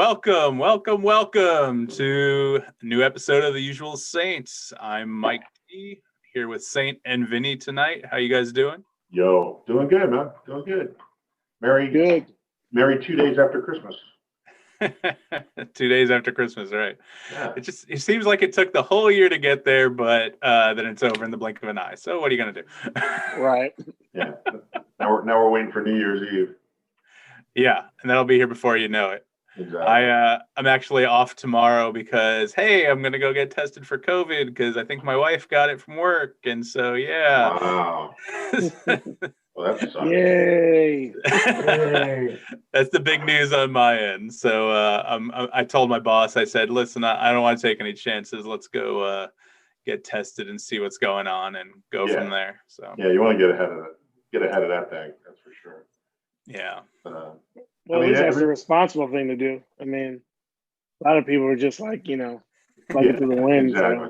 Welcome to a new episode of The Usual Saints. I'm Mike T, here with Sainte and Vinnie tonight. How you guys doing? Yo, doing good, man. Doing good. Merry 2 days after Christmas. 2 days after Christmas, right? Yeah. It seems like it took the whole year to get there, but then it's over in the blink of an eye. So what are you gonna do? Right. Yeah. Now we're waiting for New Year's Eve. Yeah, and that'll be here before you know it. Exactly. I'm actually off tomorrow because I'm gonna go get tested for COVID because I think my wife got it from work, and so yeah. Wow. Well, that sucks. Yay! That's the big news on my end. So I told my boss, I said, listen, I don't want to take any chances. Let's go get tested and see what's going on and go from there. So yeah, you want to get ahead of that thing. That's for sure. Yeah. Well, at least that's the responsible thing to do. I mean, a lot of people are just like, plugging through the wind. Exactly.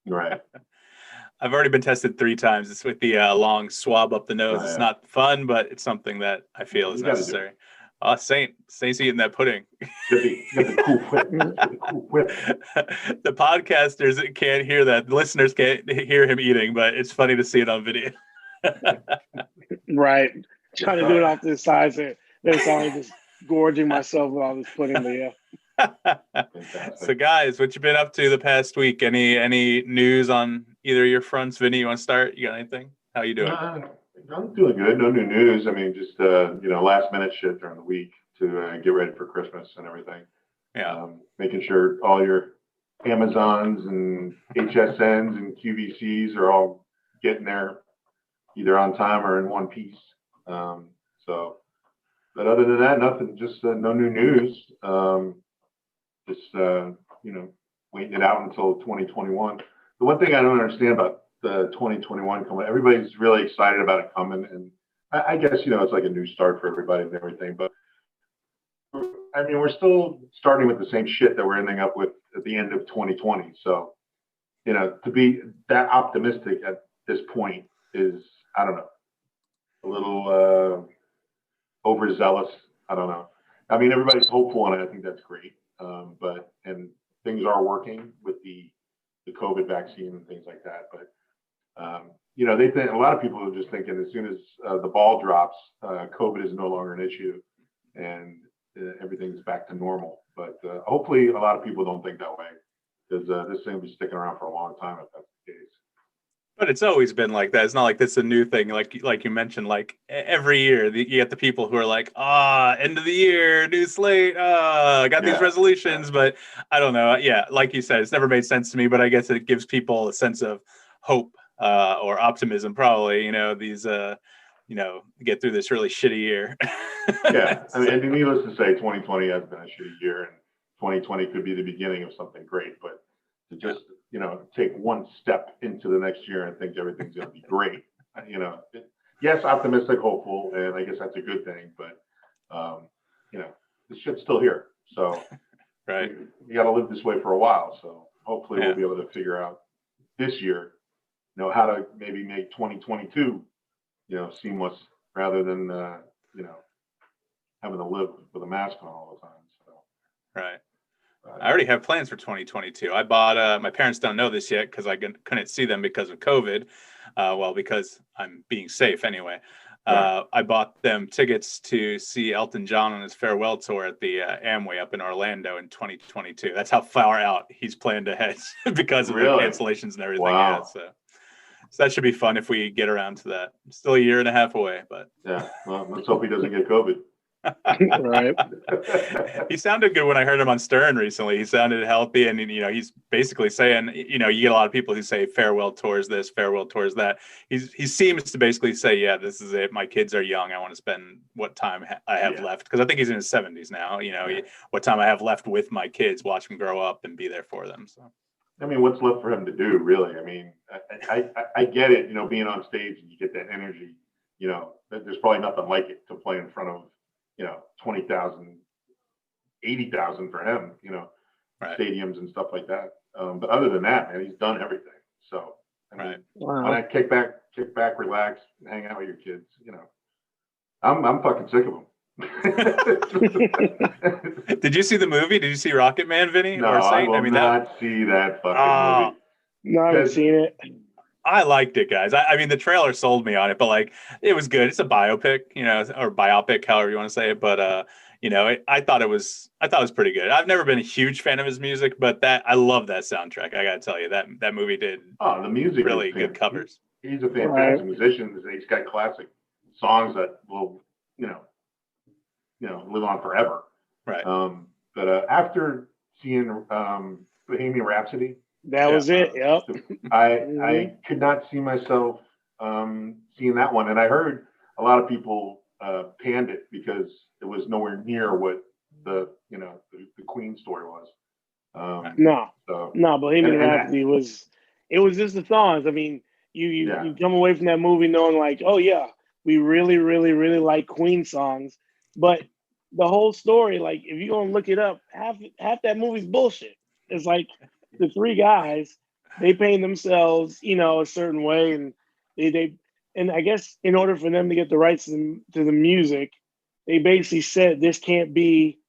So. Right. I've already been tested 3 times. It's with the long swab up the nose. It's not fun, but it's something that I feel is necessary. Saint's eating that pudding. Get the cool whip. The podcasters can't hear that. The listeners can't hear him eating, but it's funny to see it on video. Right. Trying to do it off to the side. There's only just gorging myself with all this pudding, but yeah. So guys, what you been up to the past week? Any news on either of your fronts? Vinny, you want to start? You got anything? How you doing? I'm doing good. No new news. I mean, just last minute shit during the week to get ready for Christmas and everything. Yeah. Making sure all your Amazons and HSNs and QVCs are all getting there either on time or in one piece. But other than that, nothing. Just no new news. Waiting it out until 2021. The one thing I don't understand about the 2021 coming, everybody's really excited about it coming, and I guess it's like a new start for everybody and everything. But I mean, we're still starting with the same shit that we're ending up with at the end of 2020. So to be that optimistic at this point is, I don't know, a little overzealous. I don't know. I mean, everybody's hopeful on it. I think that's great. But things are working with the COVID vaccine and things like that. But they think a lot of people are just thinking as soon as the ball drops, COVID is no longer an issue and everything's back to normal. But hopefully, a lot of people don't think that way because this thing will be sticking around for a long time if that's the case. But it's always been like that. It's not like this is a new thing. Like you mentioned, like every year you get the people who are like, end of the year, new slate. I got these resolutions, but I don't know. Yeah, like you said, it's never made sense to me. But I guess it gives people a sense of hope or optimism. Probably, these get through this really shitty year. Yeah, I mean, and needless to say, 2020 has been a shitty year, and 2020 could be the beginning of something great. But to just take one step into the next year and think everything's going to be great. Yes, optimistic, hopeful, and I guess that's a good thing. But this shit's still here, so right. You got to live this way for a while. So hopefully we'll be able to figure out this year, how to maybe make 2022, seamless rather than having to live with a mask on all the time. So right. I already have plans for 2022. I bought, my parents don't know this yet because I couldn't see them because of COVID. Because I'm being safe anyway. I bought them tickets to see Elton John on his farewell tour at the Amway up in Orlando in 2022. That's how far out he's planned ahead because of the cancellations and everything. Wow. Yeah, so that should be fun if we get around to that. Still a year and a half away, but yeah. Well, let's hope he doesn't get COVID. Right. He sounded good when I heard him on Stern recently. He sounded healthy, and he's basically saying, you get a lot of people who say farewell tours this, farewell tours that. He seems to basically say, yeah, this is it. My kids are young. I want to spend what time I have left, because I think he's in his 70s now. What time I have left with my kids, watch them grow up and be there for them. So, I mean, what's left for him to do, really? I mean, I get it. Being on stage and you get that energy. There's probably nothing like it to play in front of 20,000, 80,000 for him, right. Stadiums and stuff like that. But other than that, man, he's done everything. So, I mean, Wow. when I kick back, relax, hang out with your kids, I'm fucking sick of them. Did you see the movie? Did you see Rocket Man, Vinny? No, Or I Saint? will not see that fucking movie. No, I haven't seen it. I liked it, guys. I mean, the trailer sold me on it, but like, it was good. It's a biopic, or biopic, however you want to say it. But I thought it was pretty good. I've never been a huge fan of his music, but I love that soundtrack. I gotta tell you, that movie did the music really good covers. He's a fantastic musician. He's got classic songs that will, live on forever. Right. But after seeing Bohemian Rhapsody, that was it. Yep. I could not see myself seeing that one, and I heard a lot of people panned it because it was nowhere near what the Queen story was. Bohemian Rhapsody was just the songs. I mean, you come away from that movie knowing like, oh yeah, we really, really, really like Queen songs, but the whole story, like if you're gonna look it up, half that movie's bullshit. It's like the three guys, they paint themselves, a certain way, and and I guess in order for them to get the rights to the music, they basically said this can't be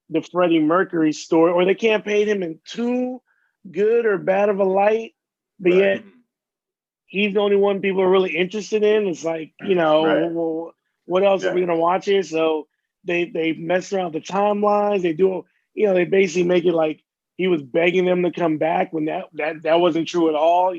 the Freddie Mercury story, or they can't paint him in too good or bad of a light, but yet he's the only one people are really interested in. It's like, well, what else are we gonna watch here? So they mess around with the timelines. They do, they basically make it like he was begging them to come back when that wasn't true at all.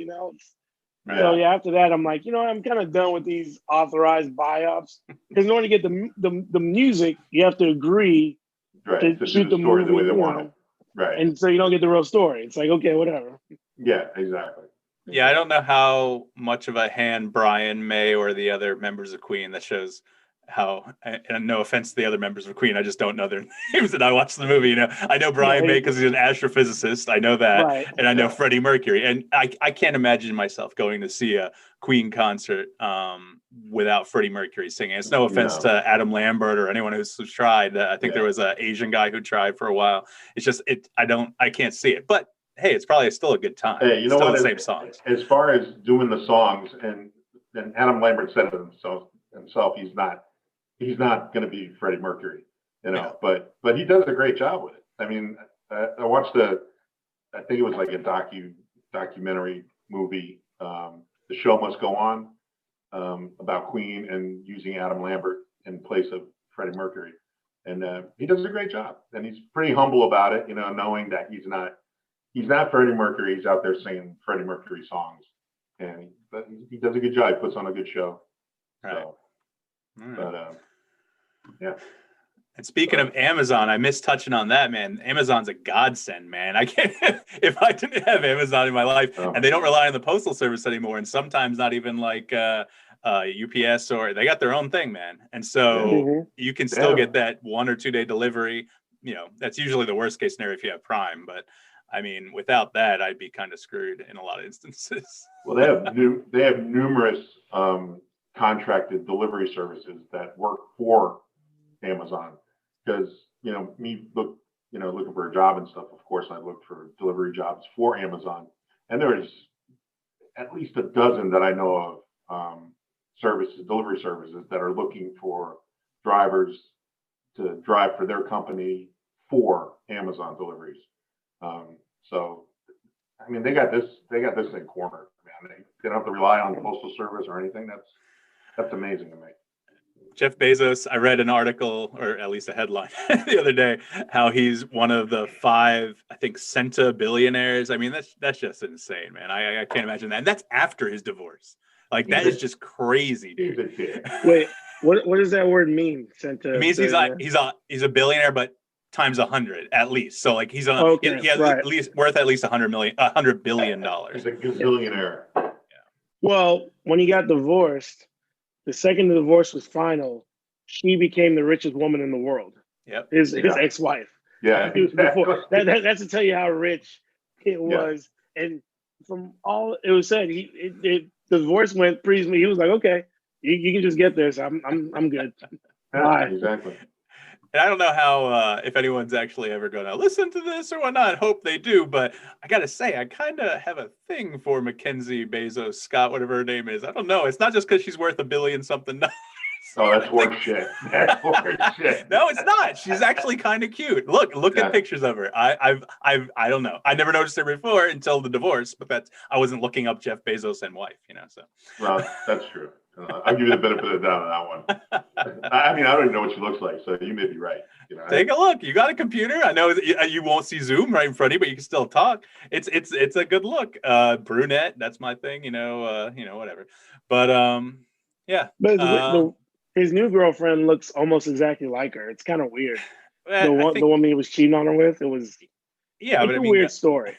So after that, I'm like, I'm kind of done with these authorized buy-ups, because in order to get the music, you have to agree to shoot the story movie the way they want it. Right. And so you don't get the real story. It's like, okay, whatever. Yeah, exactly. Yeah, I don't know how much of a hand Brian May or the other members of Queen, that shows how, and no offense to the other members of Queen, I just don't know their names, and I watched the movie. I know Brian May because he's an astrophysicist. I know that, and I know Freddie Mercury, and I can't imagine myself going to see a Queen concert without Freddie Mercury singing. It's no offense to Adam Lambert or anyone who's tried. I think there was an Asian guy who tried for a while. It's just I can't see it, but hey, it's probably still a good time. Hey, still the same songs. As far as doing the songs, and Adam Lambert said it himself, he's not going to be Freddie Mercury, but he does a great job with it. I mean, I watched I think it was like a documentary movie, The Show Must Go On, about Queen and using Adam Lambert in place of Freddie Mercury. And he does a great job, and he's pretty humble about it, knowing that he's not Freddie Mercury. He's out there singing Freddie Mercury songs, but he does a good job. He puts on a good show. So, yeah. And speaking of Amazon, I miss touching on that, man. Amazon's a godsend, man. I can't, if I didn't have Amazon in my life, and they don't rely on the postal service anymore, and sometimes not even like UPS, or they got their own thing, man. And so you can still get that 1 or 2 day delivery. That's usually the worst case scenario if you have Prime, but I mean, without that, I'd be kind of screwed in a lot of instances. Well, they have numerous contracted delivery services that work for Amazon, because me looking for a job and stuff. Of course, I looked for delivery jobs for Amazon, and there's at least a dozen that I know of, delivery services that are looking for drivers to drive for their company for Amazon deliveries. So, I mean, they got this thing cornered, man. They don't have to rely on the postal service or anything. That's amazing to me. Jeff Bezos, I read an article, or at least a headline the other day, how he's one of the 5, I think, Sainte billionaires. I mean, that's just insane, man. I can't imagine that. And that's after his divorce. Like, that is just crazy, dude. Wait, what does that word mean? It means he's a billionaire, but times 100 at least. So like he has at least worth at least $100 billion. He's a gazillionaire. Yeah. Well, when he got divorced, the second the divorce was final, she became the richest woman in the world. Yep. His ex-wife. Yeah. Exactly. That's to tell you how rich it was. And from all it was said, the divorce went pretty smooth. He was like, okay, you can just get this. I'm good. Yeah, exactly. And I don't know how, if anyone's actually ever going to listen to this or whatnot. Hope they do. But I got to say, I kind of have a thing for Mackenzie Bezos, Scott, whatever her name is. I don't know. It's not just because she's worth $1 billion something. Oh, that's horse shit. That's horse shit. No, it's not. She's actually kind of cute. Look at pictures of her. I don't know. I never noticed her before until the divorce, but I wasn't looking up Jeff Bezos and wife, so. Well, that's true. I'll give you the benefit of the doubt on that one. I mean, I don't even know what she looks like, so you may be right. Take a look. You got a computer. I know you won't see Zoom right in front of you, but you can still talk. It's a good look. Brunette, that's my thing. Whatever. But yeah. But his new girlfriend looks almost exactly like her. It's kind of weird. The woman he was cheating on her with. It was. Yeah, but it's a weird story.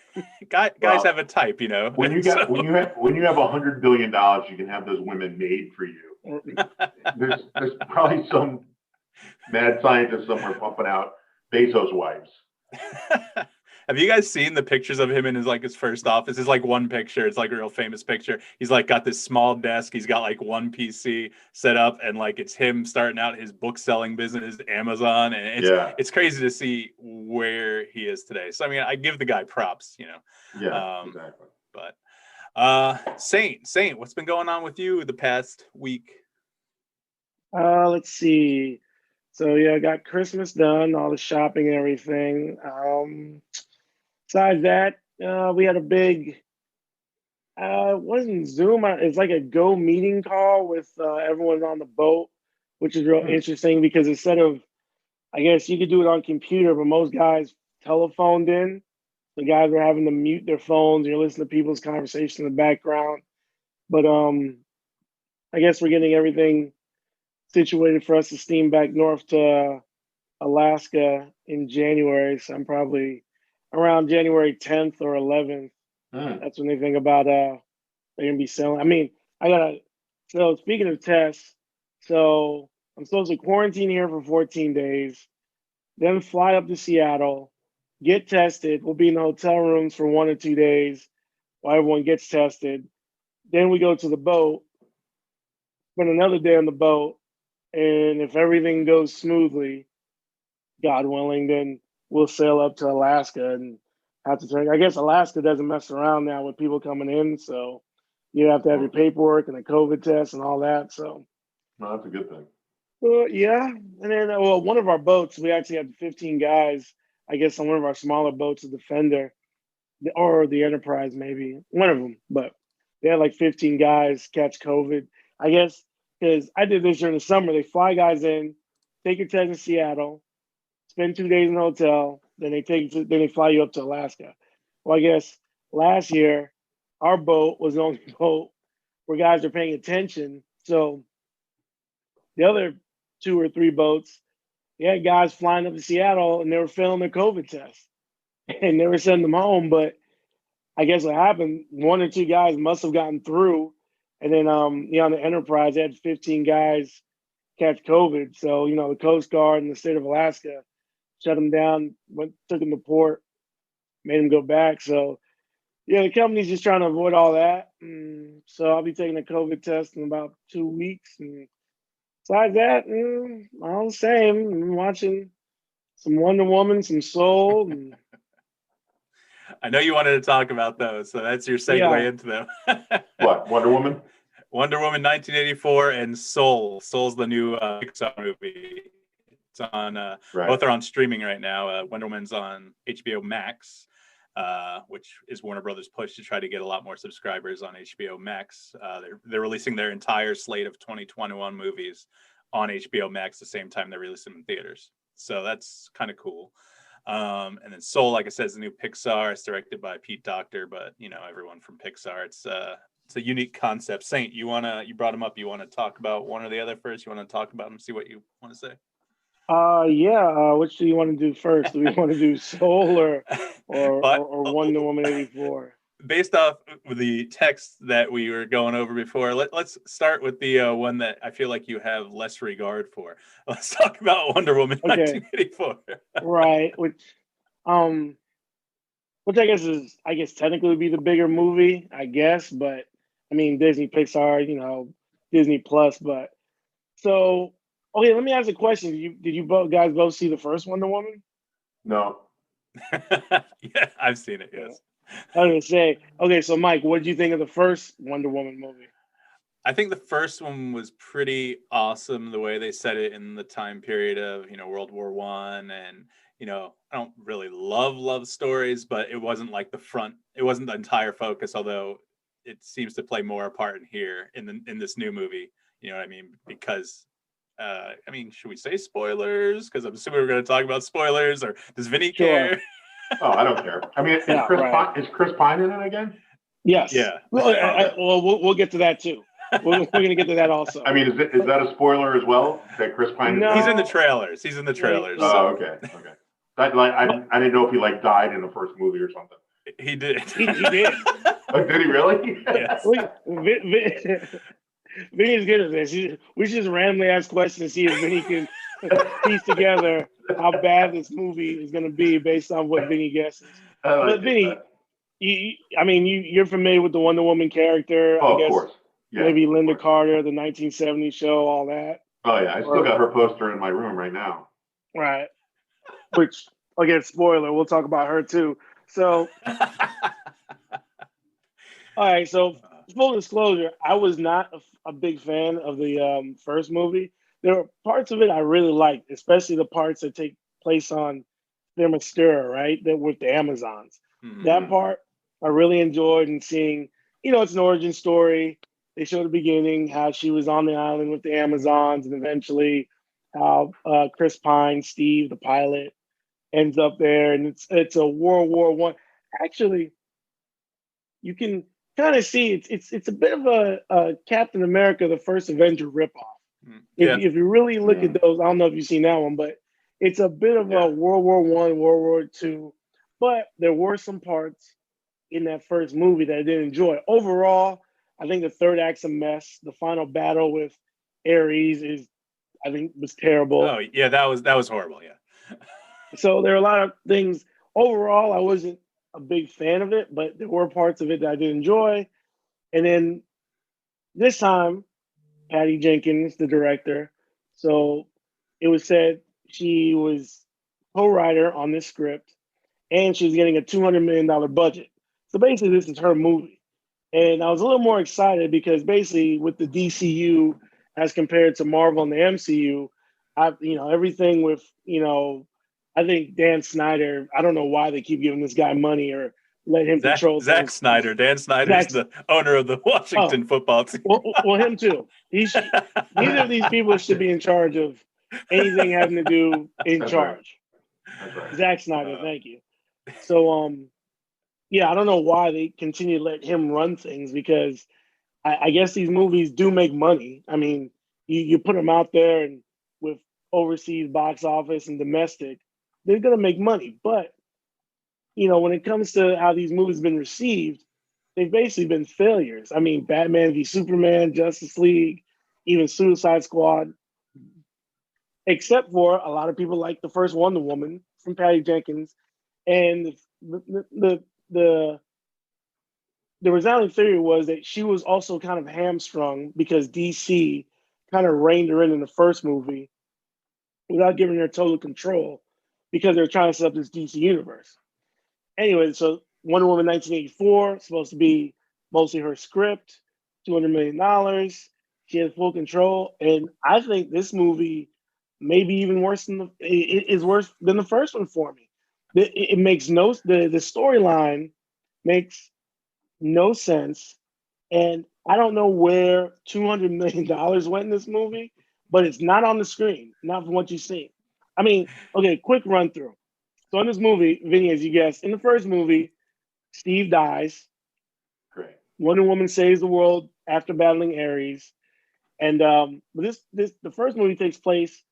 Guys have a type, When you have $100 billion, you can have those women made for you. There's probably some mad scientist somewhere pumping out Bezos' wives. Have you guys seen the pictures of him in his first office? It's like one picture. It's like a real famous picture. He's got this small desk. He's got one PC set up, and it's him starting out his book selling business, Amazon, and it's crazy to see where he is today. So I mean, I give the guy props, Yeah, exactly. But Saint, what's been going on with you the past week? Let's see. So yeah, I got Christmas done, all the shopping and everything. Besides that, we had a big, it wasn't Zoom, it's like a Go meeting call with everyone on the boat, which is real interesting because instead of, I guess you could do it on computer, but most guys telephoned in. The guys were having to mute their phones. You're listening to people's conversation in the background. But I guess we're getting everything situated for us to steam back north to Alaska in January. So I'm probably around January 10th or 11th. That's when they think about they're gonna be selling. I mean, so speaking of tests, so I'm supposed to quarantine here for 14 days, then fly up to Seattle, get tested. We'll be in the hotel rooms for 1 or 2 days while everyone gets tested. Then we go to the boat, spend another day on the boat, and if everything goes smoothly, God willing, then we'll sail up to Alaska and have to turn. I guess Alaska doesn't mess around now with people coming in, so you have to have your paperwork and a COVID test and all that. So, well, that's a good thing. Yeah, and then one of our boats, we actually had 15 guys. I guess on one of our smaller boats, the Defender or the Enterprise, maybe one of them, but they had 15 guys catch COVID. I guess because I did this during the summer. They fly guys in, take your test in Seattle, spend 2 days in the hotel, then they fly you up to Alaska. Well, I guess last year our boat was the only boat where guys are paying attention. So the other 2 or 3 boats, they had guys flying up to Seattle and they were failing their COVID test, and they were sending them home. But I guess what happened, 1 or 2 guys must have gotten through, and then on the Enterprise, they had 15 guys catch COVID. So the Coast Guard and the state of Alaska shut them down, took them to port, made them go back. So, the company's just trying to avoid all that. So I'll be taking a COVID test in about 2 weeks. And besides that, all the same. I'm watching some Wonder Woman, some Soul. And I know you wanted to talk about those, so that's your segue into them. What, Wonder Woman? Wonder Woman 1984 and Soul. Soul's the new Pixar movie. It's on both are on streaming right now. Wonder Woman's on HBO Max, which is Warner Brothers' push to try to get a lot more subscribers on HBO Max. They're releasing their entire slate of 2021 movies on HBO Max the same time they're releasing them in theaters. So that's kind of cool. And then Soul, like I said, is the new Pixar. It's directed by Pete Docter, but everyone from Pixar. It's a unique concept. Saint, you brought him up. You want to talk about one or the other first? You want to talk about them? See what you want to say. Which do you want to do first? Do we want to do Soul or Wonder Woman 84? Based off the text that we were going over before, let's start with the one that I feel like you have less regard for. Let's talk about Wonder Woman 1984. Right, which I guess technically would be the bigger movie, I guess, but I mean Disney Pixar, Disney Plus, but so. Okay, let me ask a question. Did you guys both see the first Wonder Woman? No. Yeah, I've seen it, yes. I was going to say, okay, so Mike, what did you think of the first Wonder Woman movie? I think the first one was pretty awesome, the way they set it in the time period of, World War One. And, I don't really love stories, but it wasn't like it wasn't the entire focus, although it seems to play more a part in here in this new movie. You know what I mean? Because should we say spoilers? Because I'm assuming we're going to talk about spoilers, or does Vinny care? Oh, I don't care. I mean, is Chris Pine in it again? Yes. Yeah. Well, we'll get to that too. We're going to get to that also. I mean, is that a spoiler as well? That Chris Pine? No. He's in the trailers. Oh, okay. I didn't know if he died in the first movie or something. He did. He did. Oh, did he really? Yes. Vinny's good at this. We should just randomly ask questions to see if Vinny can piece together how bad this movie is going to be based on what Vinny guesses. But Vinny, you're familiar with the Wonder Woman character. Oh, I guess, of course. Yeah, maybe Linda Carter, the 1970s show, all that. Oh, yeah. I still got her poster in my room right now. Right. Which, again, spoiler, we'll talk about her too. So, all right. So, full disclosure, I was not a big fan of the first movie. There were parts of it I really liked, especially the parts that take place on Themyscira, right? That with the Amazons. Mm-hmm. That part I really enjoyed, and seeing, it's an origin story. They showed the beginning, how she was on the island with the Amazons, and eventually how Chris Pine, Steve, the pilot, ends up there, and it's a World War One. Actually, you can kind of see it's a bit of a Captain America: The First Avenger ripoff. Yeah. If you really look at those, I don't know if you've seen that one, but it's a bit of a World War One, World War Two. But there were some parts in that first movie that I didn't enjoy. Overall, I think the third act's a mess. The final battle with Ares was terrible. Oh yeah, that was horrible. Yeah. So there are a lot of things. Overall, I wasn't a big fan of it, but there were parts of it that I did enjoy. And then this time, Patty Jenkins, the director, so it was said she was co-writer on this script, and she was getting a $200 million budget. So basically, this is her movie. And I was a little more excited because basically with the DCU as compared to Marvel and the MCU, everything with, I think Dan Snyder, I don't know why they keep giving this guy money or let him control Zack Snyder. Dan Snyder's the owner of the Washington football team. Well, him too. Neither of these people should be in charge of anything having to do in charge. That's right. Zack Snyder, thank you. So, I don't know why they continue to let him run things, because I guess these movies do make money. I mean, you put them out there, and with overseas box office and domestic, they're going to make money. But, when it comes to how these movies have been received, they've basically been failures. I mean, Batman v Superman, Justice League, even Suicide Squad, except for a lot of people like the first Wonder Woman from Patty Jenkins. And the resounding theory was that she was also kind of hamstrung because DC kind of reined her in the first movie without giving her total control, because they're trying to set up this DC universe. Anyway, so Wonder Woman 1984, supposed to be mostly her script, $200 million. She has full control. And I think this movie may be even worse is worse than the first one for me. It makes the storyline makes no sense. And I don't know where $200 million went in this movie, but it's not on the screen, not from what you've seen. I mean, okay, quick run through. So in this movie, Vinny, as you guessed, in the first movie, Steve dies. Great. Wonder Woman saves the world after battling Ares. And the first movie takes place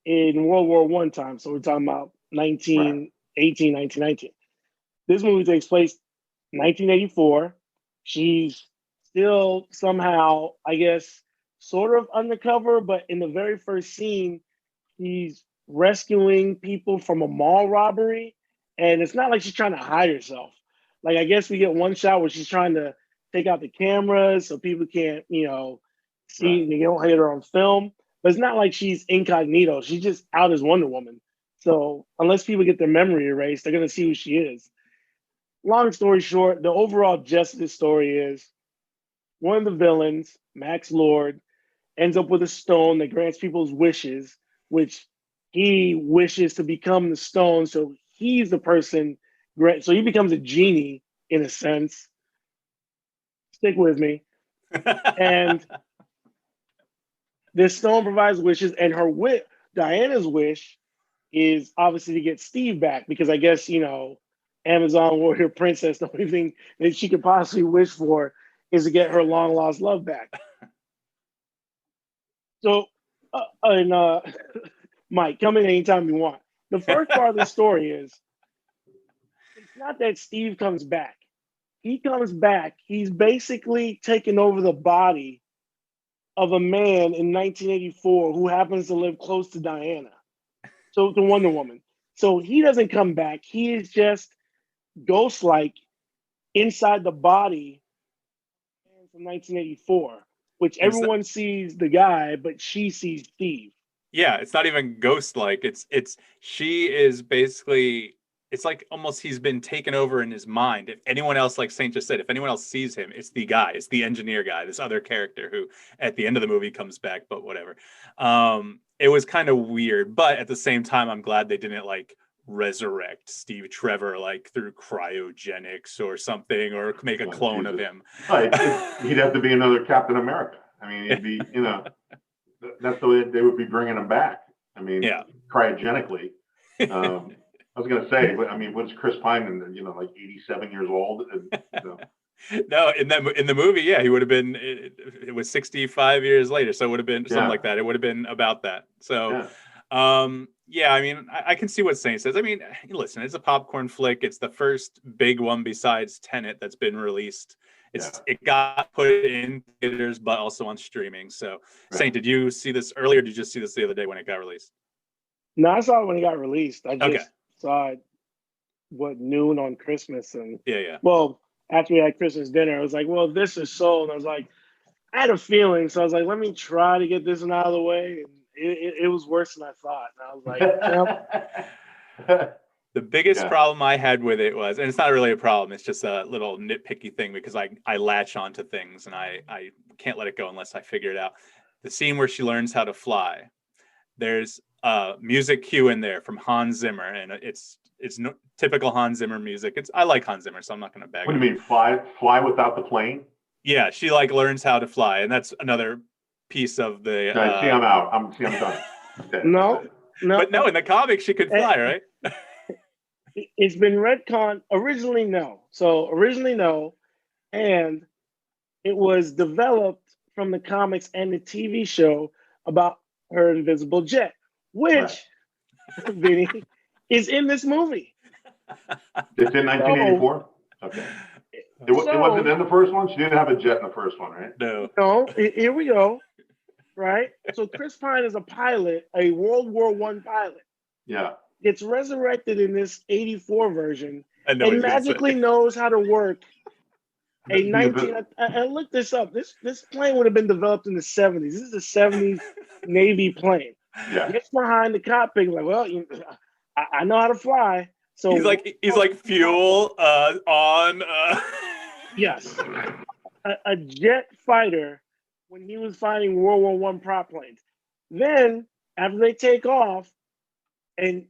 in World War I time. So we're talking about 1918, 1919. This movie takes place 1984. She's still somehow, I guess, sort of undercover, but in the very first scene, he's rescuing people from a mall robbery. And it's not like she's trying to hide herself. Like, I guess we get one shot where she's trying to take out the cameras so people can't, see, and they don't hit her on film. But it's not like she's incognito. She's just out as Wonder Woman. So unless people get their memory erased, they're going to see who she is. Long story short, the overall gist of this story is one of the villains, Max Lord, ends up with a stone that grants people's wishes, which he wishes to become the stone. So he's the person. So he becomes a genie in a sense. Stick with me. And this stone provides wishes, and Diana's wish is obviously to get Steve back because I guess, Amazon Warrior Princess, the only thing that she could possibly wish for is to get her long lost love back. So, Mike, come in anytime you want. The first part of the story is it's not that Steve comes back. He comes back. He's basically taken over the body of a man in 1984 who happens to live close to Diana. So to Wonder Woman. So he doesn't come back. He is just ghost-like inside the body from 1984, which everyone sees the guy, but she sees Steve. Yeah, it's not even ghost-like. She is basically, it's like almost he's been taken over in his mind. If anyone else, like Saint just said, if anyone else sees him, it's the guy, it's the engineer guy, this other character who at the end of the movie comes back, but whatever. It was kind of weird, but at the same time, I'm glad they didn't like resurrect Steve Trevor like through cryogenics or something, or make a clone of him. Right. He'd have to be another Captain America. I mean, he'd be, that's the way they would be bringing him back. I mean, cryogenically. I was going to say, I mean, what's Chris Pine, like 87 years old? No, in the movie, yeah, he would have been. It was 65 years later, so it would have been something like that. It would have been about that. So, yeah, I mean, I can see what Saint says. I mean, listen, it's a popcorn flick. It's the first big one besides Tenet that's been released. It got put in theaters, but also on streaming. So, Saint, did you see this earlier? Or did you just see this the other day when it got released? No, I saw it when it got released. I just saw it noon on Christmas, and well, after we had Christmas dinner, I was like, well, this is sold. And I was like, I had a feeling, so I was like, let me try to get this one out of the way. And it was worse than I thought. And I was like, The biggest problem I had with it was, and it's not really a problem, it's just a little nitpicky thing because I latch onto things and I can't let it go unless I figure it out. The scene where she learns how to fly, there's music cue in there from Hans Zimmer, and it's no, typical Hans Zimmer music. I like Hans Zimmer, so I'm not going to bag. What do you mean, fly without the plane? Yeah, she like learns how to fly, and that's another piece of the. See, I'm out. I'm done. Okay. No. But no, in the comics she could fly, right? It's been retconned. Originally, no. So originally, no, and it was developed from the comics and the TV show about her invisible jet, which Vinny is in this movie. It's in 1984. Okay. It wasn't in the first one. She didn't have a jet in the first one, right? No. No. Here we go. Right. So Chris Pine is a pilot, a World War I pilot. Yeah. Gets resurrected in this 84 version and magically knows how to work a 19. I looked this up. This plane would have been developed in the 70s. This is a 70s Navy plane. Yeah. Gets behind the cockpit like, well, I know how to fly. So he's like fuel on. Yes, a jet fighter when he was fighting World War I prop planes. Then after they take off, and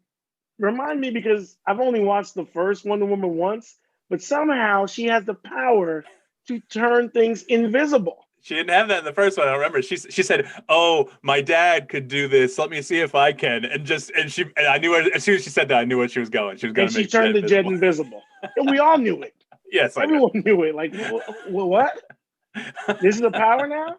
remind me because I've only watched the first Wonder Woman once, but somehow she has the power to turn things invisible. She didn't have that in the first one. I remember she said, "Oh, my dad could do this. Let me see if I can." And I knew her as soon as she said that. I knew where she was going. She was going to make. She turned the jet invisible, and we all knew it. Yes, everyone knew it. Like, what? This is the power now.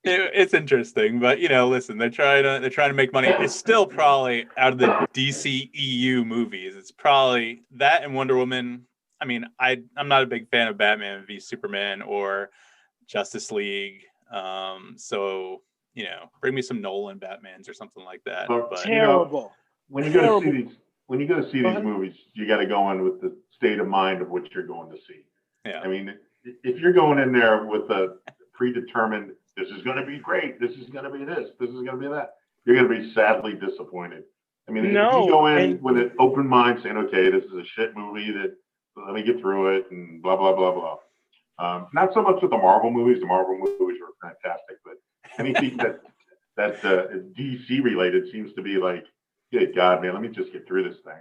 It's interesting, but listen, they're trying to make money. It's still probably out of the DC EU movies. It's probably that and Wonder Woman. I mean, I'm not a big fan of Batman v Superman or Justice League. So bring me some Nolan Batmans or something like that. But terrible. When you go to see these movies, you got to go in with the state of mind of what you're going to see. Yeah. I mean, if you're going in there with a predetermined, this is going to be great, this is going to be this is going to be that, you're going to be sadly disappointed. I mean, if you go in with an open mind saying, okay, this is a shit movie that let me get through it and blah, blah, blah, blah. Not so much with the Marvel movies. The Marvel movies were fantastic, but anything that DC related seems to be like, good God, man, let me just get through this thing.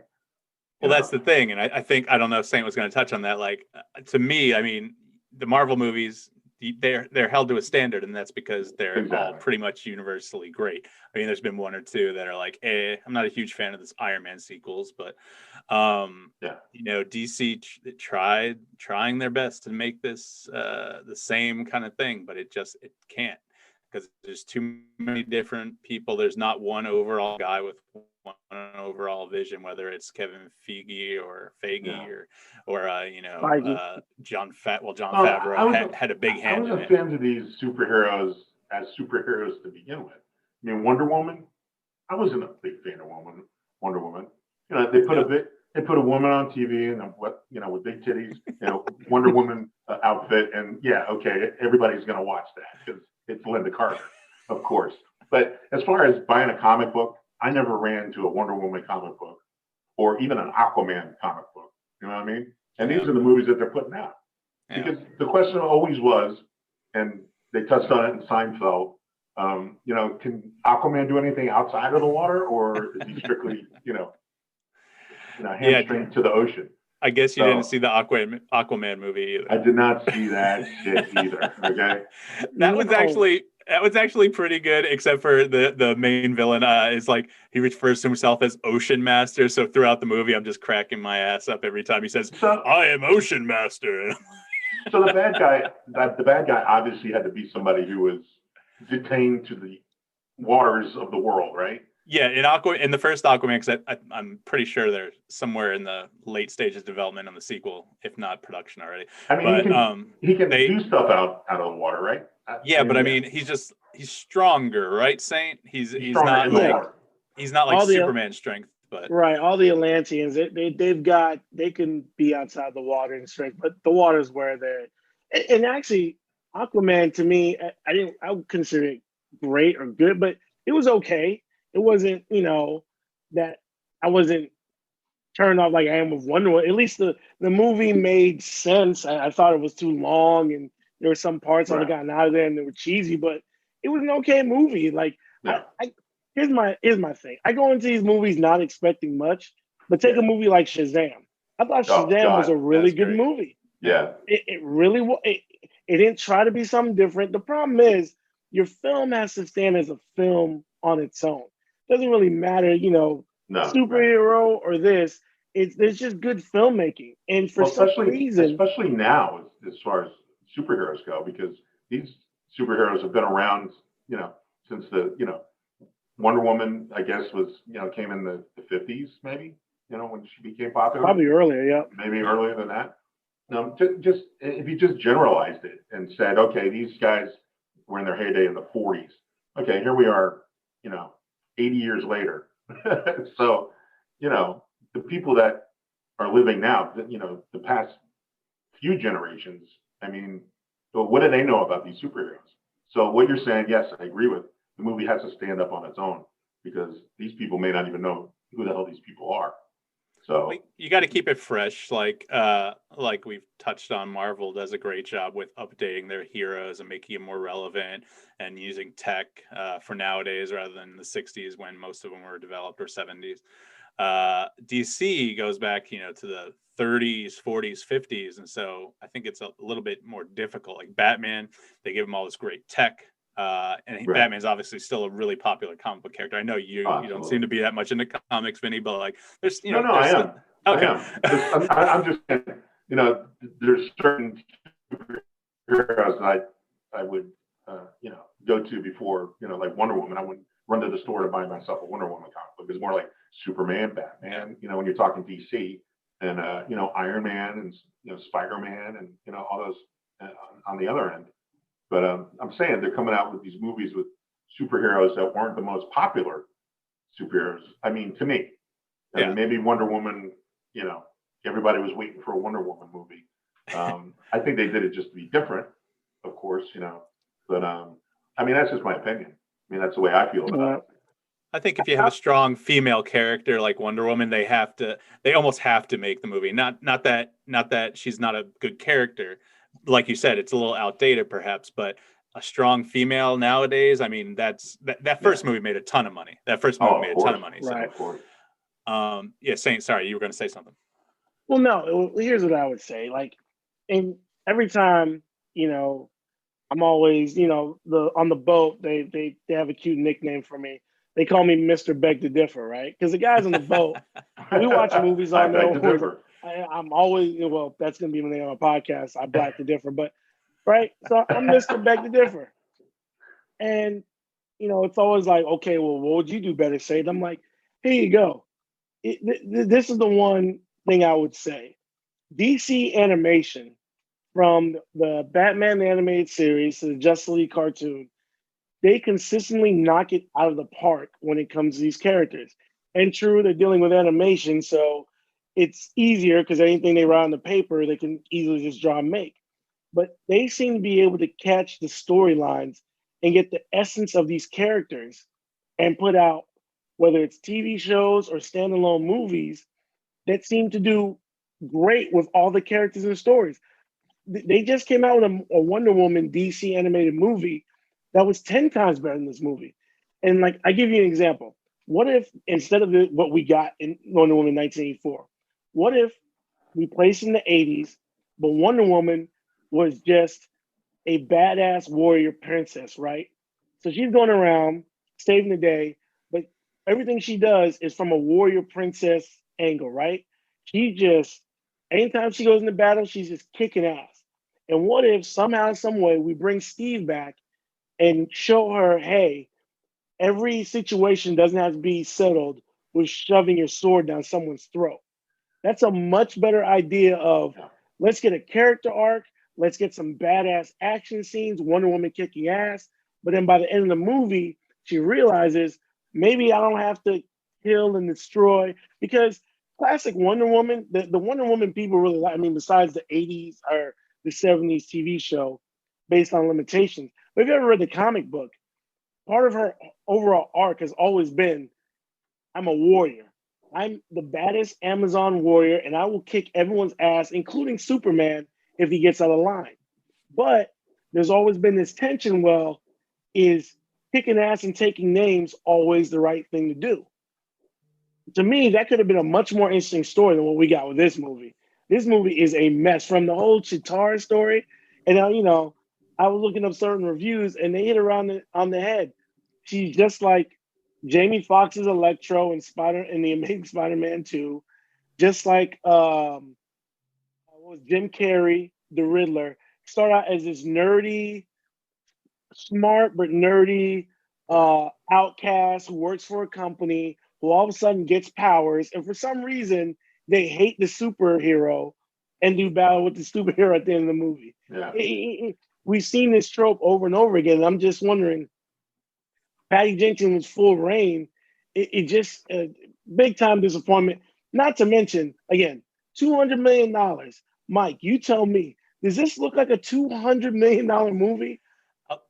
Well, that's the thing, and I think, I don't know if Saint was going to touch on that. Like, to me, I mean, the Marvel movies, they're held to a standard, and that's because they're all pretty much universally great. I mean, there's been one or two that are like, I'm not a huge fan of this Iron Man sequels, but you know, DC trying their best to make this the same kind of thing, but it can't, because there's too many different people. There's not one overall guy with one overall vision, whether it's Kevin Feige or you know, John Favreau had a big hand in it. I was a fan of these superheroes as superheroes to begin with. I mean, Wonder Woman, I wasn't a big fan of Wonder Woman. You know, they put a woman on TV and with big titties, you know, Wonder Woman outfit, and everybody's going to watch that because it's Linda Carter, of course. But as far as buying a comic book, I never ran to a Wonder Woman comic book or even an Aquaman comic book. You know what I mean? And these are the movies that they're putting out. Because the question always was, and they touched on it in Seinfeld, you know, can Aquaman do anything outside of the water, or is he strictly, hamstring to the ocean? I guess you didn't see the Aquaman movie either. I did not see that shit either. Okay. That was actually pretty good, except for the main villain is like, he refers to himself as Ocean Master. So throughout the movie, I'm just cracking my ass up every time he says, "I am Ocean Master." So the bad guy obviously had to be somebody who was detained to the waters of the world, right? Yeah, in the first Aquaman, because I'm pretty sure they're somewhere in the late stages of development on the sequel, if not production already. I mean, he can do stuff out of the water, right? I mean, he's stronger, right, Saint? He's not like Superman strength, but right. All the Atlanteans, they can be outside the water in strength, but the water's where they're. And actually, Aquaman, to me, I would consider it great or good, but it was okay. It wasn't, that I wasn't turned off like I am with Wonder Woman. At least the movie made sense. I thought it was too long, and there were some parts I had gotten out of there and they were cheesy, but it was an okay movie. Like, here's my thing. I go into these movies not expecting much, but take a movie like Shazam. I thought Shazam was a really good movie. Yeah. It really was. It didn't try to be something different. The problem is your film has to stand as a film on its own. Doesn't really matter, superhero or this. There's just good filmmaking, and for some reason, especially now, as far as superheroes go, because these superheroes have been around, since the Wonder Woman, I guess, came in the 50s, maybe, when she became popular. Probably earlier, yeah. Maybe earlier than that. Just if you just generalized it and said, okay, these guys were in their heyday in the 40s. Okay, here we are, 80 years later. So, the people that are living now, the past few generations, I mean, so what do they know about these superheroes? So what you're saying, yes, I agree with. The movie has to stand up on its own, because these people may not even know who the hell these people are. So you got to keep it fresh. Like we've touched on, Marvel does a great job with updating their heroes and making them more relevant and using tech for nowadays rather than the 60s when most of them were developed, or 70s. DC goes back, to the 30s, 40s, 50s. And so I think it's a little bit more difficult. Like Batman, they give him all this great tech. Batman's obviously still a really popular comic book character. I know you don't seem to be that much into comics, Vinnie, but like there's, No, I am. Okay. I am. I'm just saying, there's certain superheroes that I would, go to before, like Wonder Woman. I wouldn't run to the store to buy myself a Wonder Woman comic book. It's more like Superman, Batman, when you're talking DC, and, Iron Man and, Spider-Man and, all those on the other end. But I'm saying they're coming out with these movies with superheroes that weren't the most popular superheroes. I mean, to me, I mean, maybe Wonder Woman, everybody was waiting for a Wonder Woman movie. I think they did it just to be different, of course, but I mean, that's just my opinion. I mean, that's the way I feel about it. I think if you have a strong female character like Wonder Woman, they almost have to make the movie. Not that she's not a good character, like you said, it's a little outdated perhaps, but a strong female nowadays, I mean, that first movie made a ton of money. That first movie made a ton of money. Right. So, yeah, Saint, sorry, you were going to say something. Well, no, here's what I would say. Like, and every time, I'm always, on the boat, they have a cute nickname for me. They call me Mr. Beg to Differ, right? Because the guys on the boat, we watch movies on there. I'm always, well, that's going to be the name of my podcast. I beg to differ, but right. So I'm Mr. Beg to Differ. And, it's always like, okay, well, what would you do better, Sainte? I'm like, here you go. This is the one thing I would say. DC animation, from the Batman the Animated Series to the Justice League cartoon, they consistently knock it out of the park when it comes to these characters. And true, they're dealing with animation, so it's easier because anything they write on the paper, they can easily just draw and make. But they seem to be able to catch the storylines and get the essence of these characters and put out, whether it's TV shows or standalone movies, that seem to do great with all the characters and stories. They just came out with a Wonder Woman DC animated movie that was 10 times better than this movie. And like, I give you an example. What if instead of what we got in Wonder Woman 1984, what if we placed in the 80s, but Wonder Woman was just a badass warrior princess, right? So she's going around saving the day, but everything she does is from a warrior princess angle, right? She just, anytime she goes into battle, she's just kicking ass. And what if somehow, some way, we bring Steve back and show her, hey, every situation doesn't have to be settled with shoving your sword down someone's throat. That's a much better idea of, let's get a character arc, let's get some badass action scenes, Wonder Woman kicking ass, but then by the end of the movie, she realizes, maybe I don't have to kill and destroy, because classic Wonder Woman, the Wonder Woman people really like, I mean, besides the 80s or the 70s TV show based on limitations. But if you ever read the comic book, part of her overall arc has always been, I'm a warrior. I'm the baddest Amazon warrior, and I will kick everyone's ass, including Superman, if he gets out of line. But there's always been this tension, well, is kicking ass and taking names always the right thing to do? To me, that could have been a much more interesting story than what we got with this movie. This movie is a mess, from the whole Chitara story. And now, I was looking up certain reviews and they hit around on the head. She's just like Jamie Foxx's Electro in the Amazing Spider-Man 2, just like what was Jim Carrey, the Riddler. Start out as this nerdy, smart but nerdy outcast who works for a company, who all of a sudden gets powers, and for some reason they hate the superhero and do battle with the superhero at the end of the movie. Yeah. We've seen this trope over and over again. And I'm just wondering, Patty Jenkins was full reign. It just big time disappointment. Not to mention, again, $200 million. Mike, you tell me, does this look like a $200 million movie?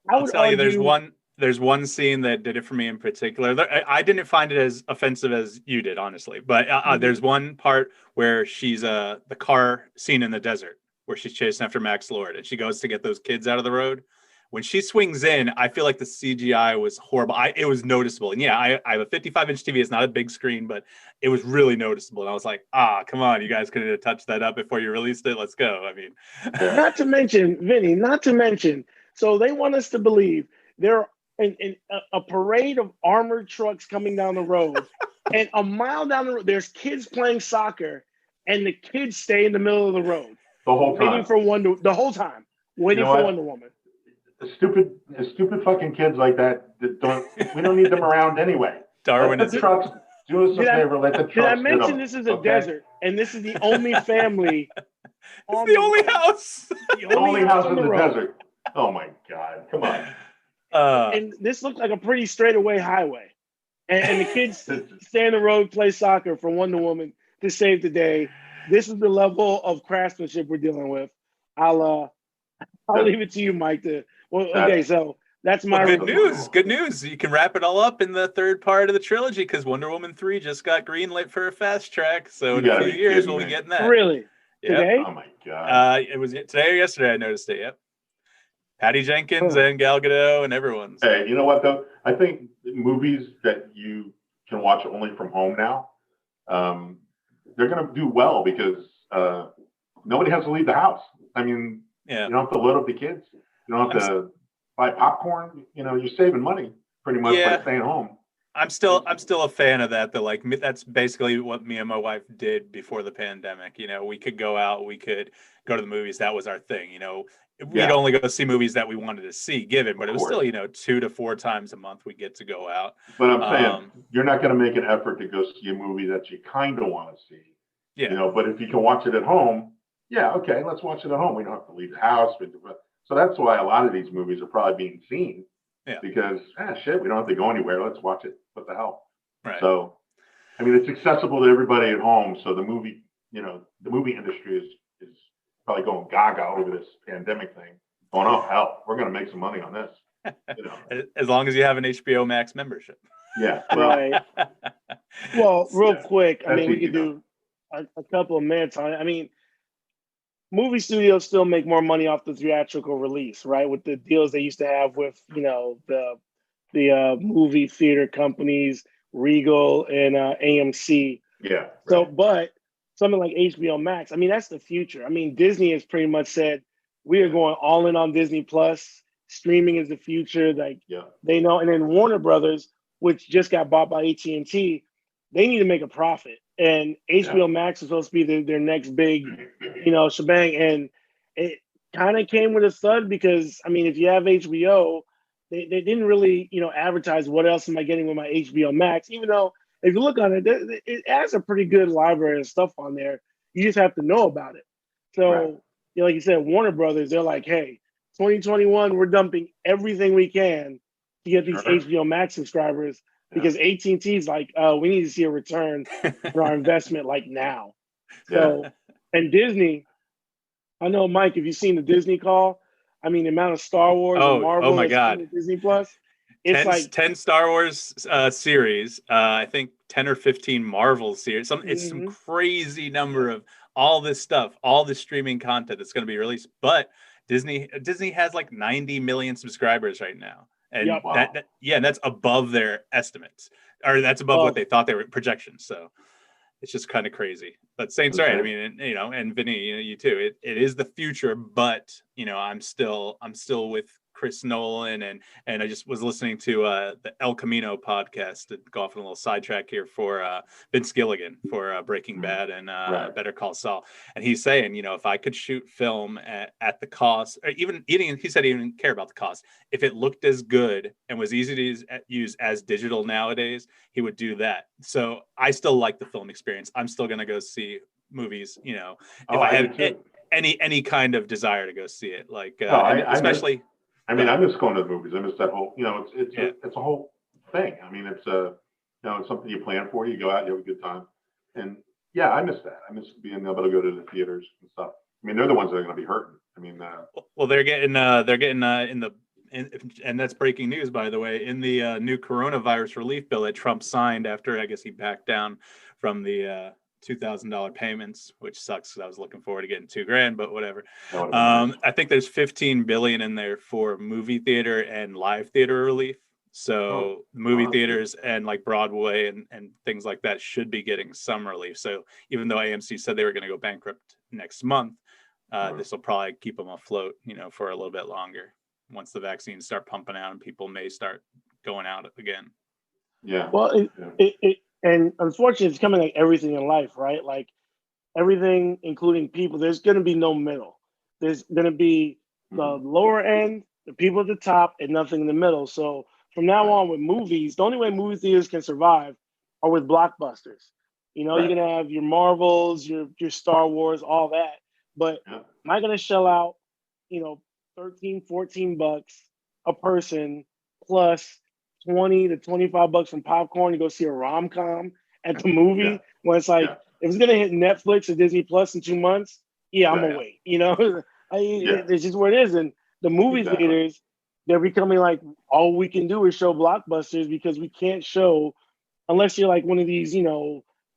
I'll tell you, there's one scene that did it for me in particular. I didn't find it as offensive as you did, honestly. But there's one part where she's the car scene in the desert where she's chasing after Max Lord and she goes to get those kids out of the road. When she swings in, I feel like the CGI was horrible. It was noticeable. And yeah, I have a 55-inch TV. It's not a big screen, but it was really noticeable. And I was like, come on, you guys could have touched that up before you released it. Let's go. I mean, not to mention, Vinny, so they want us to believe they're in a parade of armored trucks coming down the road. And a mile down the road, there's kids playing soccer, and the kids stay in the middle of the road. The whole time. Waiting for Wonder Woman. The stupid fucking kids like that we don't need them around anyway. Darwinism. Trucks, do us a favor, let the trucks. Did I mention this is a desert, and this is the only family? It's the only house. The only house in the desert. Oh my God! Come on. And this looked like a pretty straightaway highway, and the kids stay in the road, play soccer for Wonder Woman to save the day. This is the level of craftsmanship we're dealing with. I'll leave it to you, Mike. So that's my good news. Good news. You can wrap it all up in the third part of the trilogy because Wonder Woman 3 just got greenlit for a fast track. So in a few years we'll be getting that. Really? Today? Oh my God. It was today or yesterday. I noticed it. Yep. Patty Jenkins and Gal Gadot and everyone. So. Hey, you know what though? I think movies that you can watch only from home now, they're going to do well because nobody has to leave the house. I mean, yeah. You don't have to load up the kids. You don't have to buy popcorn. You know, you're saving money pretty much by staying home. I'm still a fan of that. Though, like that's basically what me and my wife did before the pandemic. You know, we could go out, we could go to the movies. That was our thing. You know, we'd only go see movies that we wanted to see, given, but it was still 2 to 4 times a month we get to go out. But I'm saying you're not going to make an effort to go see a movie that you kind of want to see. Yeah. You know, but if you can watch it at home, okay, let's watch it at home. We don't have to leave the house. So that's why a lot of these movies are probably being seen. Yeah. Because shit, we don't have to go anywhere. Let's watch it. What the hell? Right. So, I mean, it's accessible to everybody at home. So the movie industry is probably going gaga over this pandemic thing. Going, oh hell, we're going to make some money on this. You know, as long as you have an HBO Max membership. Yeah. Right. Well, real quick, I mean, we could do a couple of minutes on it. I mean, movie studios still make more money off the theatrical release, right? With the deals they used to have with, the movie theater companies, Regal and AMC. Yeah. Right. So, but something like HBO Max, I mean, that's the future. I mean, Disney has pretty much said we are going all in on Disney Plus. Streaming is the future. Like they know. And then Warner Brothers, which just got bought by AT&T, they need to make a profit. And HBO Max is supposed to be their next big, shebang. And it kind of came with a thud because, I mean, if you have HBO, they didn't really, advertise what else am I getting with my HBO Max, even though if you look on it, it has a pretty good library of stuff on there. You just have to know about it. So, like you said, Warner Brothers, they're like, hey, 2021, we're dumping everything we can to get these HBO Max subscribers. Because AT&T's like, we need to see a return for our investment like now. So, and Disney, I know, Mike, have you seen the Disney call? I mean, the amount of Star Wars and Marvel my God. Disney Plus. It's 10 Star Wars series, I think 10 or 15 Marvel series. It's some crazy number of all this stuff, all this streaming content that's going to be released. But Disney has like 90 million subscribers right now. And and that's above their estimates, or that's above what they thought they were projections. So it's just kind of crazy. But Sainte's right. I mean, and Vinnie, you too. It is the future, but I'm still with Chris Nolan, and I just was listening to the El Camino podcast to go off on a little sidetrack here for Vince Gilligan for Breaking Bad and Better Call Saul, and he's saying, if I could shoot film at the cost, or even he said he didn't care about the cost, if it looked as good and was easy to use as digital nowadays, he would do that. So I still like the film experience. I'm still going to go see movies, if I had any kind of desire to go see it, like especially. I mean, I miss going to the movies. I miss that whole, it's a whole thing. I mean, it's it's something you plan for. You go out, you have a good time, and I miss that. I miss being able to go to the theaters and stuff. I mean, they're the ones that are going to be hurting. I mean, well, they're getting and that's breaking news, by the way, in the new coronavirus relief bill that Trump signed after I guess he backed down from the $2,000 payments, which sucks because I was looking forward to getting $2,000, but whatever. Nice. I think there's $15 billion in there for movie theater and live theater relief. So movie theaters and like Broadway and things like that should be getting some relief. So even though AMC said they were going to go bankrupt next month, this will probably keep them afloat, for a little bit longer once the vaccines start pumping out and people may start going out again. Yeah. Well, and unfortunately, it's coming like everything in life, right? Like everything, including people, there's going to be no middle. There's going to be the lower end, the people at the top, and nothing in the middle. So from now on with movies, the only way movie theaters can survive are with blockbusters. You're going to have your Marvels, your Star Wars, all that. But am I going to shell out, $13, $14 a person plus $20 to $25 from popcorn to go see a rom-com at the movie when it's like, if it's gonna hit Netflix or Disney Plus in 2 months, I'm gonna wait. It's just where it is. And the movie theaters, they're becoming like all we can do is show blockbusters because we can't show unless you're like one of these,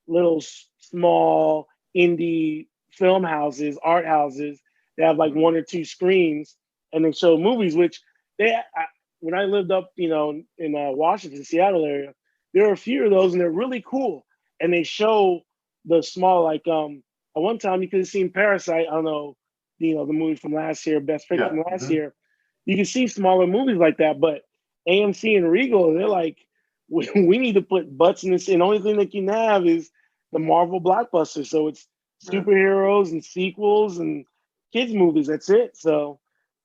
little small indie film houses, art houses. They have like one or two screens, and they show movies. Which when I lived up, in Washington, Seattle area, there are a few of those, and they're really cool. And they show the small, like at one time you could have seen Parasite. I don't know, the movie from last year, Best Picture from last year. You can see smaller movies like that, but AMC and Regal, they're like, we need to put butts in this. And the only thing they can have is the Marvel blockbuster. So it's superheroes and sequels and kids movies. That's it. So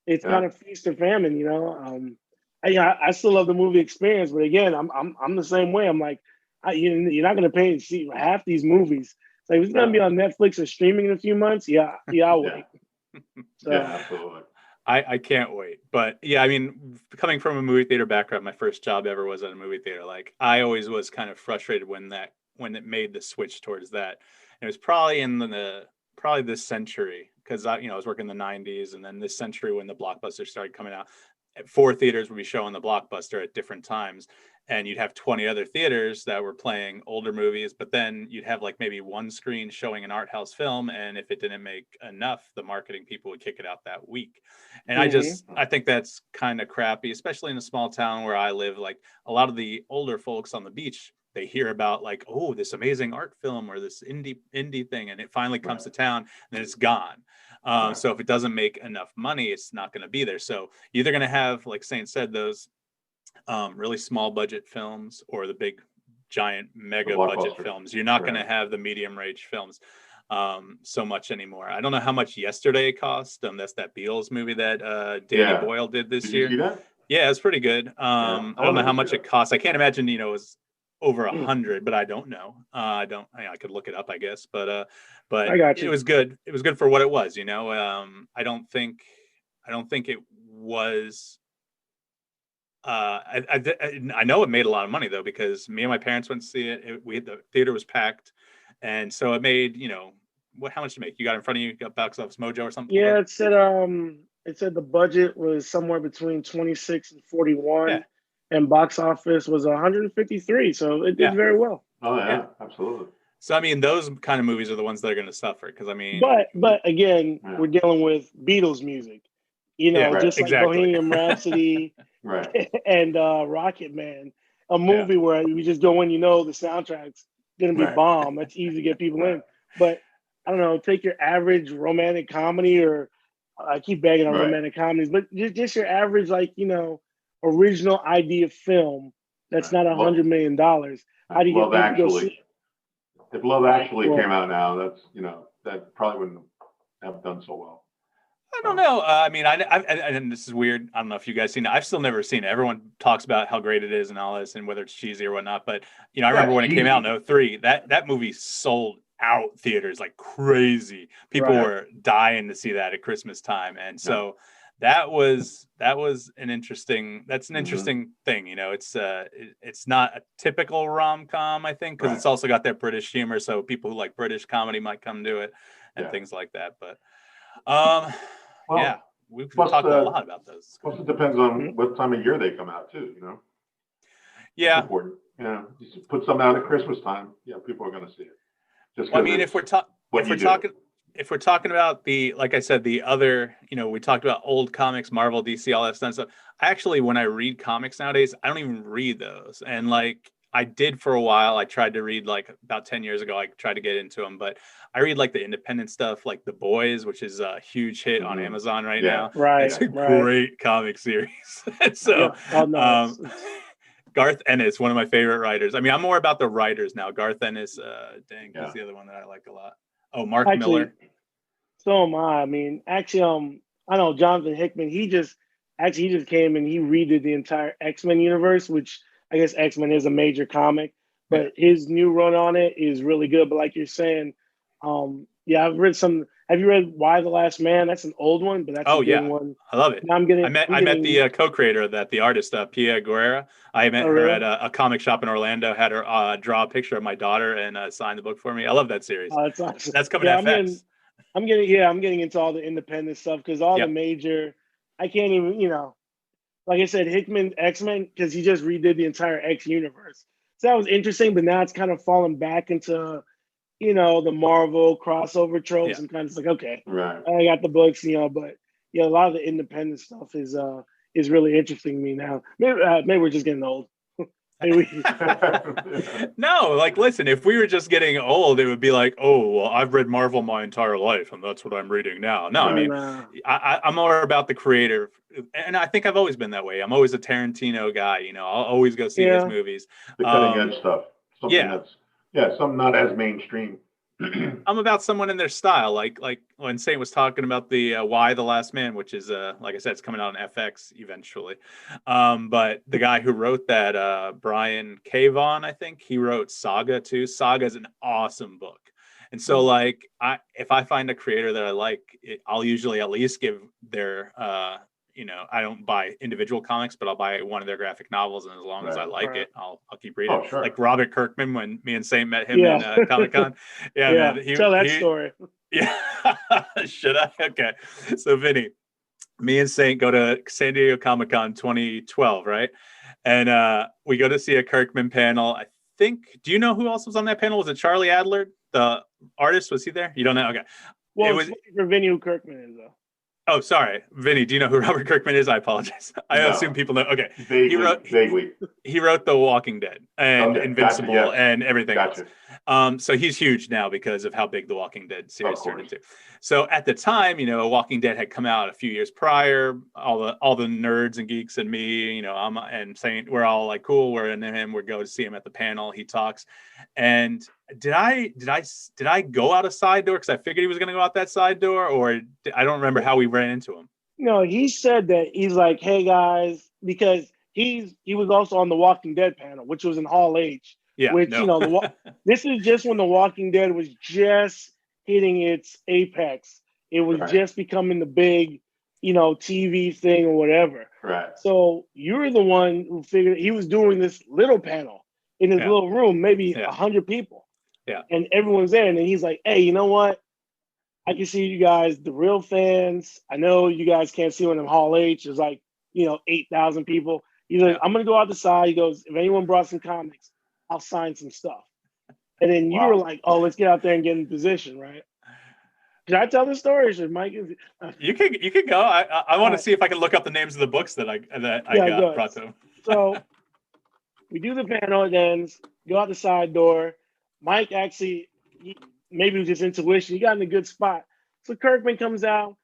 it's kind of feast or famine, I still love the movie experience, but again, I'm the same way. I'm like, you're not gonna pay to see half these movies. It's like, if it's gonna be on Netflix or streaming in a few months, I'll wait. So. Yeah, absolutely. I can't wait. But yeah, I mean, coming from a movie theater background, my first job ever was at a movie theater. Like, I always was kind of frustrated when it made the switch towards that. And it was probably probably this century, because I was working in the 90s, and then this century when the blockbusters started coming out. 4 theaters would be showing the blockbuster at different times, and you'd have 20 other theaters that were playing older movies, but then you'd have like maybe one screen showing an art house film, and if it didn't make enough, the marketing people would kick it out that week. And I think that's kind of crappy, especially in a small town where I live. Like, a lot of the older folks on the beach, they hear about like, oh, this amazing art film or this indie thing, and it finally comes to town, and then it's gone. So if it doesn't make enough money, it's not going to be there. So you're either going to have, like Sainte said, those really small budget films, or the big giant mega budget films. You're not going to have the medium range films so much anymore. I don't know how much Yesterday cost. That's that Beatles movie that Danny Boyle did this year. Did you see that? Yeah, it's pretty good. I don't know how much it costs. I can't imagine it was over 100, but I don't know. I could look it up, I guess. But I got you. It was good. It was good for what it was. I don't think it was. I know it made a lot of money though, because me and my parents went to see it. The theater was packed, and so it made, how much to make? You got it in front of you? You got Box Office Mojo or something? Yeah, it said the budget was somewhere between 26 and 41, and box office was 153. So it did very well. Oh yeah, absolutely. So I mean, those kind of movies are the ones that are going to suffer, because I mean, but again, we're dealing with Beatles music, just like Bohemian Rhapsody, and Rocket Man, a movie where you just go in, the soundtrack's going to be bomb. That's easy to get people in. But I don't know, take your average romantic comedy, or I keep bagging on romantic comedies, but just your average, original idea film that's not $100 million. How do you get people to go see it? If Love Actually came out now, that's that probably wouldn't have done so well. I don't know. I mean, and this is weird. I don't know if you guys seen it. I've still never seen it. Everyone talks about how great it is and all this, and whether it's cheesy or whatnot. But I remember when it came out in 2003, that movie sold out theaters like crazy. People were dying to see that at Christmas time, and so that was an interesting. That's an interesting thing. It's not a typical rom-com, I think, because it's also got that British humor. So people who like British comedy might come to it and things like that. But we've talked a lot about those. Plus, it depends on what time of year they come out too. Yeah. That's important. You put something out at Christmas time. Yeah, people are going to see it. I mean, if we're talking about like I said, the other, we talked about old comics, Marvel, DC, all that stuff. I actually, when I read comics nowadays, I don't even read those. And like I did for a while. I tried to read, like about 10 years ago, I tried to get into them, but I read like the independent stuff, like The Boys, which is a huge hit on Amazon right now. Right. It's a great comic series. So, Garth Ennis, one of my favorite writers. I mean, I'm more about the writers now. Garth Ennis, who's the other one that I like a lot? Oh, Mark Miller. So am I. I mean, actually, I know Jonathan Hickman. He just came and he redid the entire X-Men universe, which I guess X-Men is a major comic, but his new run on it is really good. But like you're saying, I've read some. Have you read Why the Last Man? That's an old one, but that's a good one. I love it. I met the co-creator of that, the artist, Pia Guerrera. I met her at a comic shop in Orlando, had her draw a picture of my daughter and sign the book for me. I love that series. Oh, that's awesome. That's coming to FX. I'm getting into all the independent stuff, because all the major, I can't even, like I said, Hickman, X-Men, because he just redid the entire X universe. So that was interesting, but now it's kind of fallen back into the Marvel crossover tropes. Yeah. I'm kind of like, okay, Right. I got the books, but a lot of the independent stuff is really interesting to me now. Maybe we're just getting old. No, like, listen, if we were just getting old, it would be like, oh, well, I've read Marvel my entire life, and that's what I'm reading now. No, I mean, I'm more about the creator, and I think I've always been that way. I'm always a Tarantino guy. I'll always go see his movies. The cutting edge stuff. Something something not as mainstream. I'm about someone in their style, like when Saint was talking about the Why the Last Man, which is like I said, it's coming out on FX eventually. But the guy who wrote that, Brian K. Vaughan, I think he wrote Saga too. Saga is an awesome book, and so like if I find a creator that I like, I'll usually at least give their I don't buy individual comics, but I'll buy one of their graphic novels, and as long as I like it, I'll keep reading. Oh, sure. Like Robert Kirkman, when me and Saint met him in Comic-Con. Yeah, man. Tell that story. Yeah. Should I? Okay. So Vinny, me and Saint go to San Diego Comic-Con 2012, right? And we go to see a Kirkman panel. I think, do you know who else was on that panel? Was it Charlie Adler, the artist? Was he there? You don't know? Okay. Well, it was for Vinnie who Kirkman is, though. Oh, sorry, Vinny. Do you know who Robert Kirkman is? I apologize. I assume people know. Okay, vaguely. He wrote The Walking Dead and Invincible and everything else. So he's huge now because of how big The Walking Dead series turned into. So at the time, Walking Dead had come out a few years prior. All the nerds and geeks and me, I'm and Saint, we're all like, cool. We're in him. We go to see him at the panel. He talks, and did I go out a side door because I figured he was going to go out that side door, or I don't remember how we ran into him. No, he said that he's like, hey guys, because he was also on the Walking Dead panel, which was in Hall H. Yeah, which this is just when the Walking Dead was just hitting its apex. It was just becoming the big, TV thing or whatever. Right. So you're the one who figured he was doing this little panel in his little room, maybe 100 people. Yeah. And everyone's there. And then he's like, hey, you know what? I can see you guys, the real fans. I know you guys can't see when in Hall H. There's like, 8,000 people. He's like, I'm going to go out the side. He goes, if anyone brought some comics, I'll sign some stuff. And then you were like, oh, let's get out there and get in position, right? Did I tell the story? Or should Mike? You can go. I want to see if I can look up the names of the books that I got brought to him. So we do the panel, it ends, go out the side door. Mike actually, maybe it was just intuition. He got in a good spot. So Kirkman comes out,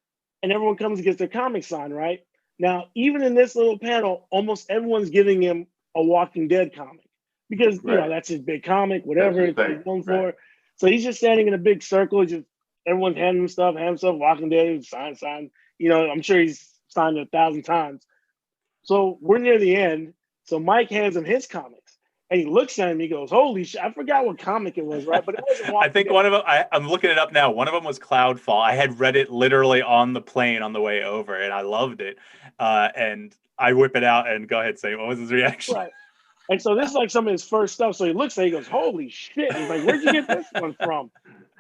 and everyone comes and gets their comic signed, right? Now, even in this little panel, almost everyone's giving him a Walking Dead comic because, that's his big comic, whatever it's known for. So he's just standing in a big circle, just everyone's handing him stuff, Walking Dead, sign. I'm sure he's signed it 1,000 times. So we're near the end. So Mike hands him his comics. And he looks at him, he goes, holy shit, I forgot what comic it was, right? But it wasn't I think one of them, I'm looking it up now. One of them was Cloudfall. I had read it literally on the plane on the way over, and I loved it. And I whip it out and go ahead, say, what was his reaction? Right. And so this is like some of his first stuff. So he looks at it, he goes, holy shit. He's like, where'd you get this one from?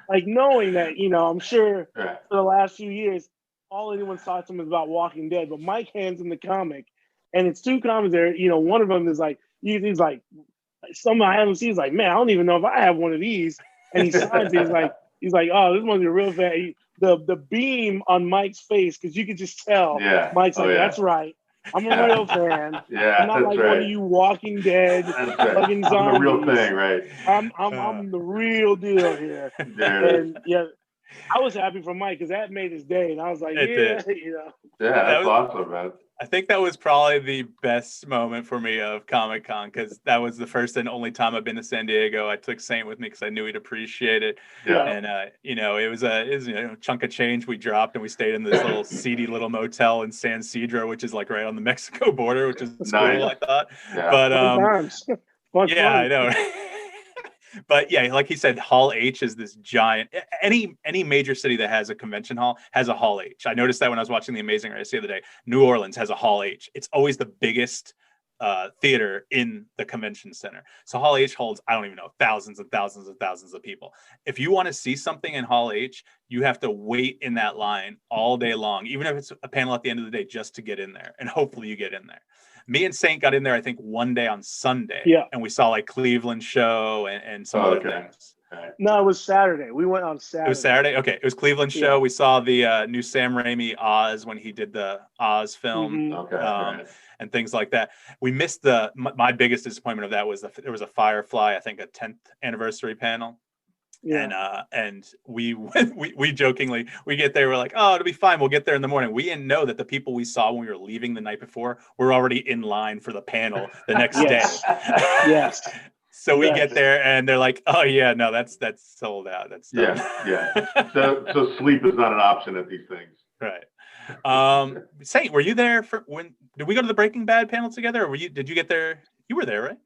Like knowing that, I'm sure for the last few years, all anyone saw to him is about Walking Dead. But Mike hands him the comic, and it's two comics there. One of them is like, he's like, someone I haven't seen is like, man, I don't even know if I have one of these. And he signs it. He's like, oh, this one's a real fan. The beam on Mike's face, because you could just tell. Yeah. Mike's like, that's right. I'm a real fan. Yeah, I'm not like one of you Walking Dead fucking zombies. I'm the real thing, right? I'm the real deal here. And I was happy for Mike because that made his day, and I was like, Yeah, that's awesome, man. I think that was probably the best moment for me of Comic-Con because that was the first and only time I've been to San Diego. I took Saint with me because I knew he'd appreciate it. Yeah. And it was a chunk of change we dropped, and we stayed in this little seedy little motel in San Ysidro, which is like right on the Mexico border, which is cool, I thought. Yeah. But I know. But yeah, like he said, Hall H is this giant. Any major city that has a convention hall has a Hall H. I noticed that when I was watching The Amazing Race the other day. New Orleans has a Hall H. It's always the biggest theater in the convention center. So Hall H holds, I don't even know, thousands and thousands and thousands of people. If you want to see something in Hall H, you have to wait in that line all day long, even if it's a panel at the end of the day, just to get in there. And hopefully you get in there. Me and Saint got in there, I think, one day on Sunday. Yeah. And we saw like Cleveland show and some other things. No, it was Saturday. We went on Saturday. It was Saturday. Okay, it was Cleveland show. Yeah. We saw the new Sam Raimi Oz when he did the Oz film, and things like that. We missed my biggest disappointment of that was there was a Firefly, I think a 10th anniversary panel. Yeah. And we jokingly, we get there, we're like, oh, it'll be fine, we'll get there in the morning. We didn't know that the people we saw when we were leaving the night before were already in line for the panel the next day. Yes. So we get there and they're like, oh yeah, no, that's sold out. That's done. Yeah. So sleep is not an option at these things. Right. Saint, were you there when did we go to the Breaking Bad panel together, or did you get there? You were there, right?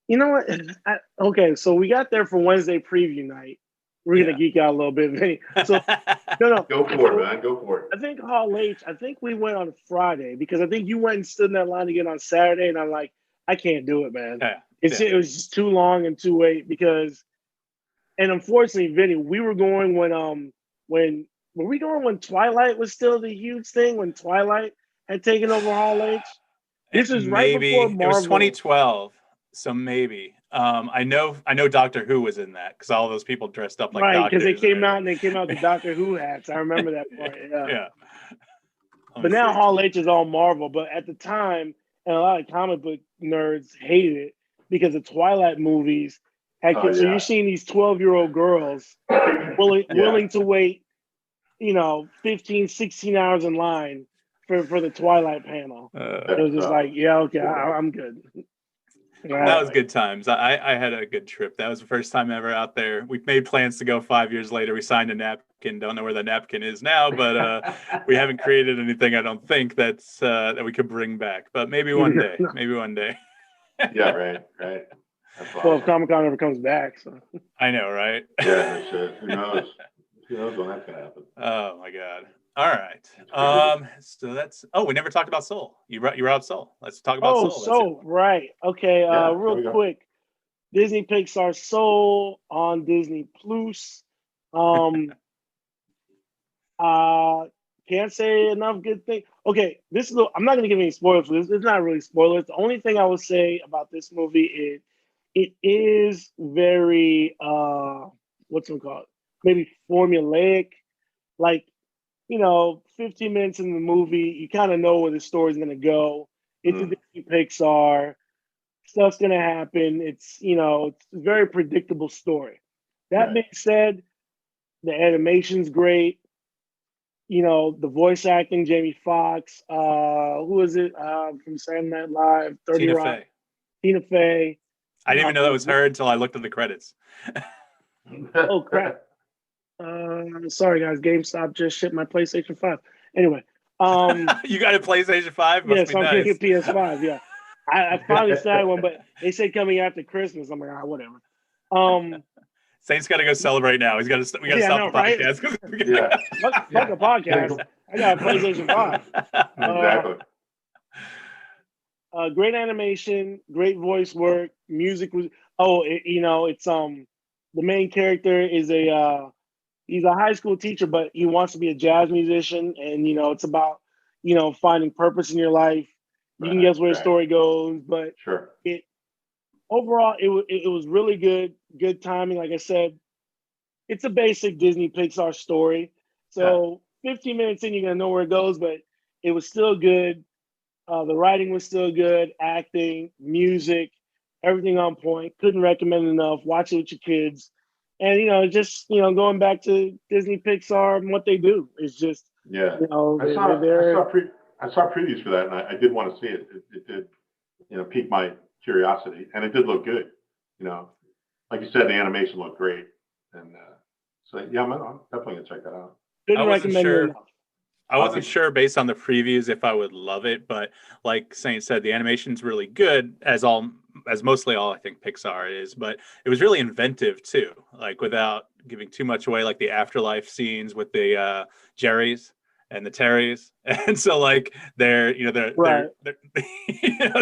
You know what? Okay, so we got there for Wednesday preview night. We're gonna geek out a little bit, Vinnie. So no. Go for it, man. Go for it. I think Hall H, I think we went on Friday because I think you went and stood in that line again on Saturday, and I'm like, I can't do it, man. It was just too long and too late because, and unfortunately, Vinnie, we were going when were we going when Twilight was still the huge thing, when Twilight had taken over Hall H? This was right before Marvel. It was 2012, so maybe. I know Doctor Who was in that because all those people dressed up like doctors. Right, because they came out with the Doctor Who hats. I remember that part. Yeah. But now Hall H is all Marvel. But at the time, and a lot of comic book nerds hated it because the Twilight movies had. So you're seeing these 12-year-old girls willing to wait, 15, 16 hours in line for the Twilight panel. It was just like, okay, I'm good. That was good times. I had a good trip. That was the first time ever out there. We made plans to go 5 years later. We signed a napkin. Don't know where the napkin is now, but we haven't created anything, I don't think, that we could bring back. But maybe one day. Maybe one day. Yeah, right. That's awesome. Well, if Comic-Con ever comes back. So. I know, right? Yeah, sure. Who knows? Who knows when that's going to happen? Oh, my God. All right. So that's. Oh, we never talked about Soul. You brought out Soul. Let's talk about Soul. Soul, right? Okay. Real quick, Disney Pixar Soul on Disney Plus. Can't say enough good things. Okay, I'm not going to give any spoilers for this. It's not really spoilers. The only thing I will say about this movie is it is very what's it called? Maybe formulaic, like. 15 minutes in the movie, you kind of know where the story's going to go. It's a Disney Pixar. Stuff's going to happen. It's a very predictable story. That being said, the animation's great. The voice acting, Jamie Foxx. Who is it from Saturday Night Live? 30 Rock. Tina Fey. I didn't even know that was her until I looked at the credits. Oh, crap. Sorry guys, GameStop just shipped my PlayStation 5. Anyway, you got a PlayStation 5? Yes, I'm getting a PS5. Yeah, I finally started one, but they said coming after Christmas. I'm like, whatever. Saint's got to go celebrate now. We got to stop the podcast. Fuck a podcast. I got a PlayStation 5. Exactly. Great animation, great voice work, music was. It's the main character is he's a high school teacher, but he wants to be a jazz musician. And, it's about, finding purpose in your life. You can guess where the story goes, but overall, it was really good timing. Like I said, it's a basic Disney Pixar story. So 15 minutes in, you're going to know where it goes, but it was still good. The writing was still good, acting, music, everything on point. Couldn't recommend enough. Watch it with your kids. And, just, going back to Disney Pixar and what they do is just, I saw previews for that, and I did want to see it. It did, pique my curiosity, and it did look good. Like you said, the animation looked great. And I'm definitely going to check that out. Couldn't recommend it enough. I wasn't sure based on the previews if I would love it, but like Saint said, the animation's really good as mostly all I think Pixar is, but it was really inventive too, like without giving too much away, like the afterlife scenes with the Jerrys and the Terrys. And so like they're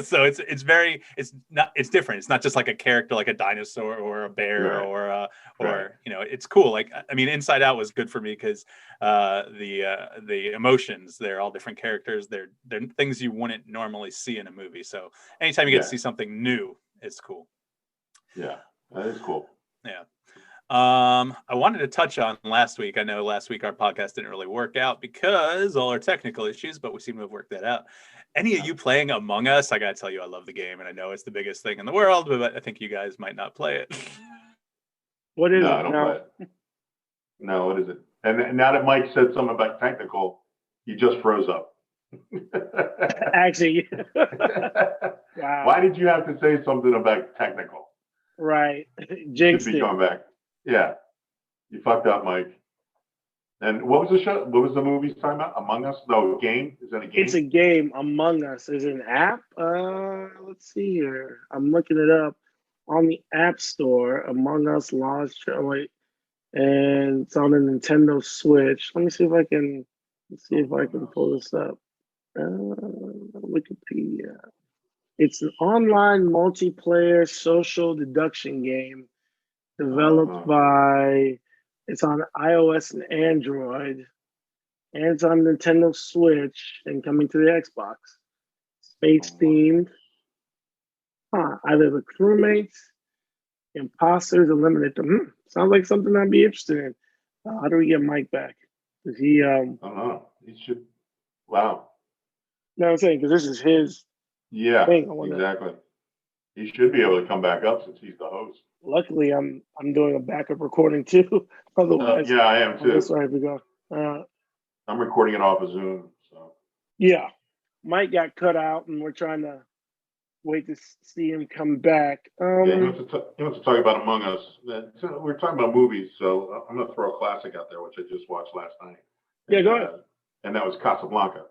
so it's different. It's not just like a character, like a dinosaur or a bear or it's cool. Like, I mean, Inside Out was good for me because the emotions, they're all different characters. They're things you wouldn't normally see in a movie. So anytime you get to see something new, it's cool. Yeah, that is cool. Yeah. I wanted to touch on last week. I know last week our podcast didn't really work out because all our technical issues, but we seem to have worked that out. Any of you playing Among Us? I gotta tell you, I love the game, and I know it's the biggest thing in the world, but I think you guys might not play it. What is No, it? I don't play it. No, what is it? And now that Mike said something about technical, he just froze up. Actually, wow. Why did you have to say something about technical? Right. Jinxed it. Coming back. Yeah. You fucked up, Mike. And what was the show? What was the movie talking about? Among Us? No, game? Is that a game? It's a game. Among Us is an app. Let's see here. I'm looking it up on the App Store. Among Us launched. Wait, and it's on the Nintendo Switch. Let me see if I can. Let's see if I can pull this up. Wikipedia. It's an online multiplayer social deduction game developed by. It's on iOS and Android, and it's on Nintendo Switch and coming to the Xbox. Space themed. Either the crewmates, imposters, eliminate them. Sounds like something I'd be interested in. How do we get Mike back? Does he? I don't know. He should. Wow. No, I'm saying because this is his. Yeah. Thing. Exactly. He should be able to come back up since he's the host. Luckily, I'm doing a backup recording too. Otherwise, yeah, I am too. Sorry, we go. I'm recording it off of Zoom. So yeah, Mike got cut out, and we're trying to wait to see him come back. Yeah, he wants to talk about Among Us. We're talking about movies, so I'm going to throw a classic out there, which I just watched last night. Yeah, go ahead. And that was Casablanca.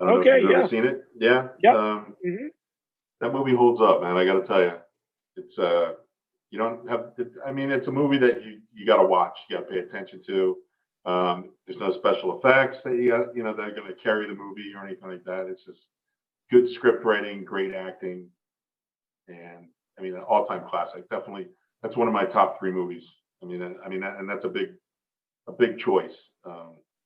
I don't know if you've ever seen it? Yeah. Yeah. That movie holds up, man. I got to tell you, it's you don't have. It's a movie that you got to watch. You got to pay attention to. There's no special effects that you got, that are going to carry the movie or anything like that. It's just good script writing, great acting, and an all-time classic. Definitely, that's one of my top 3 movies. And that's a big choice.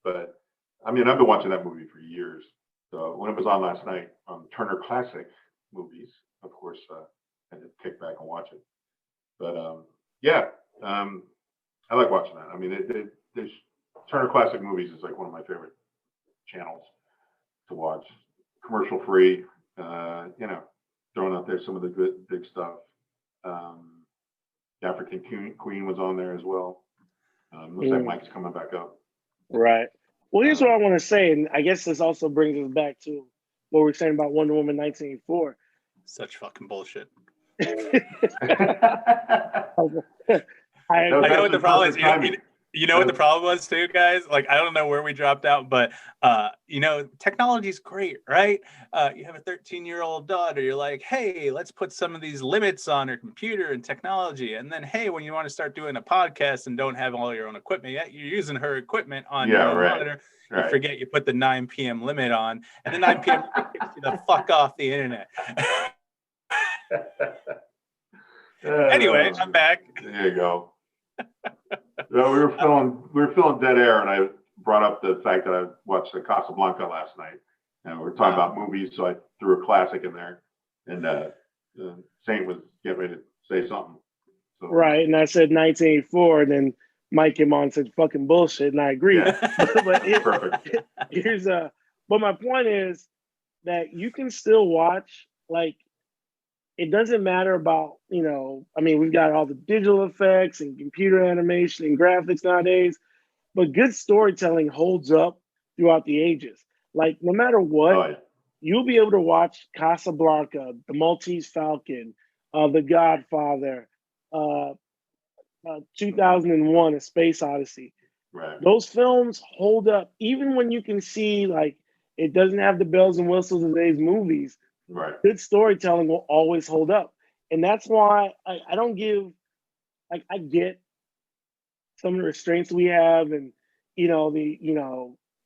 But I've been watching that movie for years. So when it was on last night on Turner Classic Movies, of course, I had to kick back and watch it. But I like watching that. There's Turner Classic Movies is like one of my favorite channels to watch. Commercial free, throwing out there some of the good big stuff. The African Queen was on there as well. Looks like Mike's coming back up. Right. Well, here's what I want to say, and I guess this also brings us back to what we were saying about Wonder Woman 1984. Such fucking bullshit. I know what the problem is. You know what the problem was too, guys? Like, I don't know where we dropped out, but technology's great, right? You have a 13-year-old daughter. You're like, hey, let's put some of these limits on her computer and technology. And then, hey, when you want to start doing a podcast and don't have all your own equipment yet, you're using her equipment on your own monitor. You forget you put the 9 p.m. limit on, and the 9 p.m. gets you the fuck off the internet. Anyway, I'm back. There you go. No, we were feeling dead air, and I brought up the fact that I watched the Casablanca last night, and we were talking about movies, so I threw a classic in there, and Sainte was getting ready to say something. So, right, and I said 1984, and then Mike came on and said fucking bullshit, and I agree. Yeah. Perfect. But my point is that you can still watch, like, it doesn't matter about, we've got all the digital effects and computer animation and graphics nowadays, but good storytelling holds up throughout the ages. Like, no matter what, you'll be able to watch Casablanca, The Maltese Falcon, The Godfather, 2001, A Space Odyssey. Right. Those films hold up, even when you can see, like, it doesn't have the bells and whistles of today's movies. Right. Good storytelling will always hold up. And that's why I don't give, like, I get some of the restraints we have, and,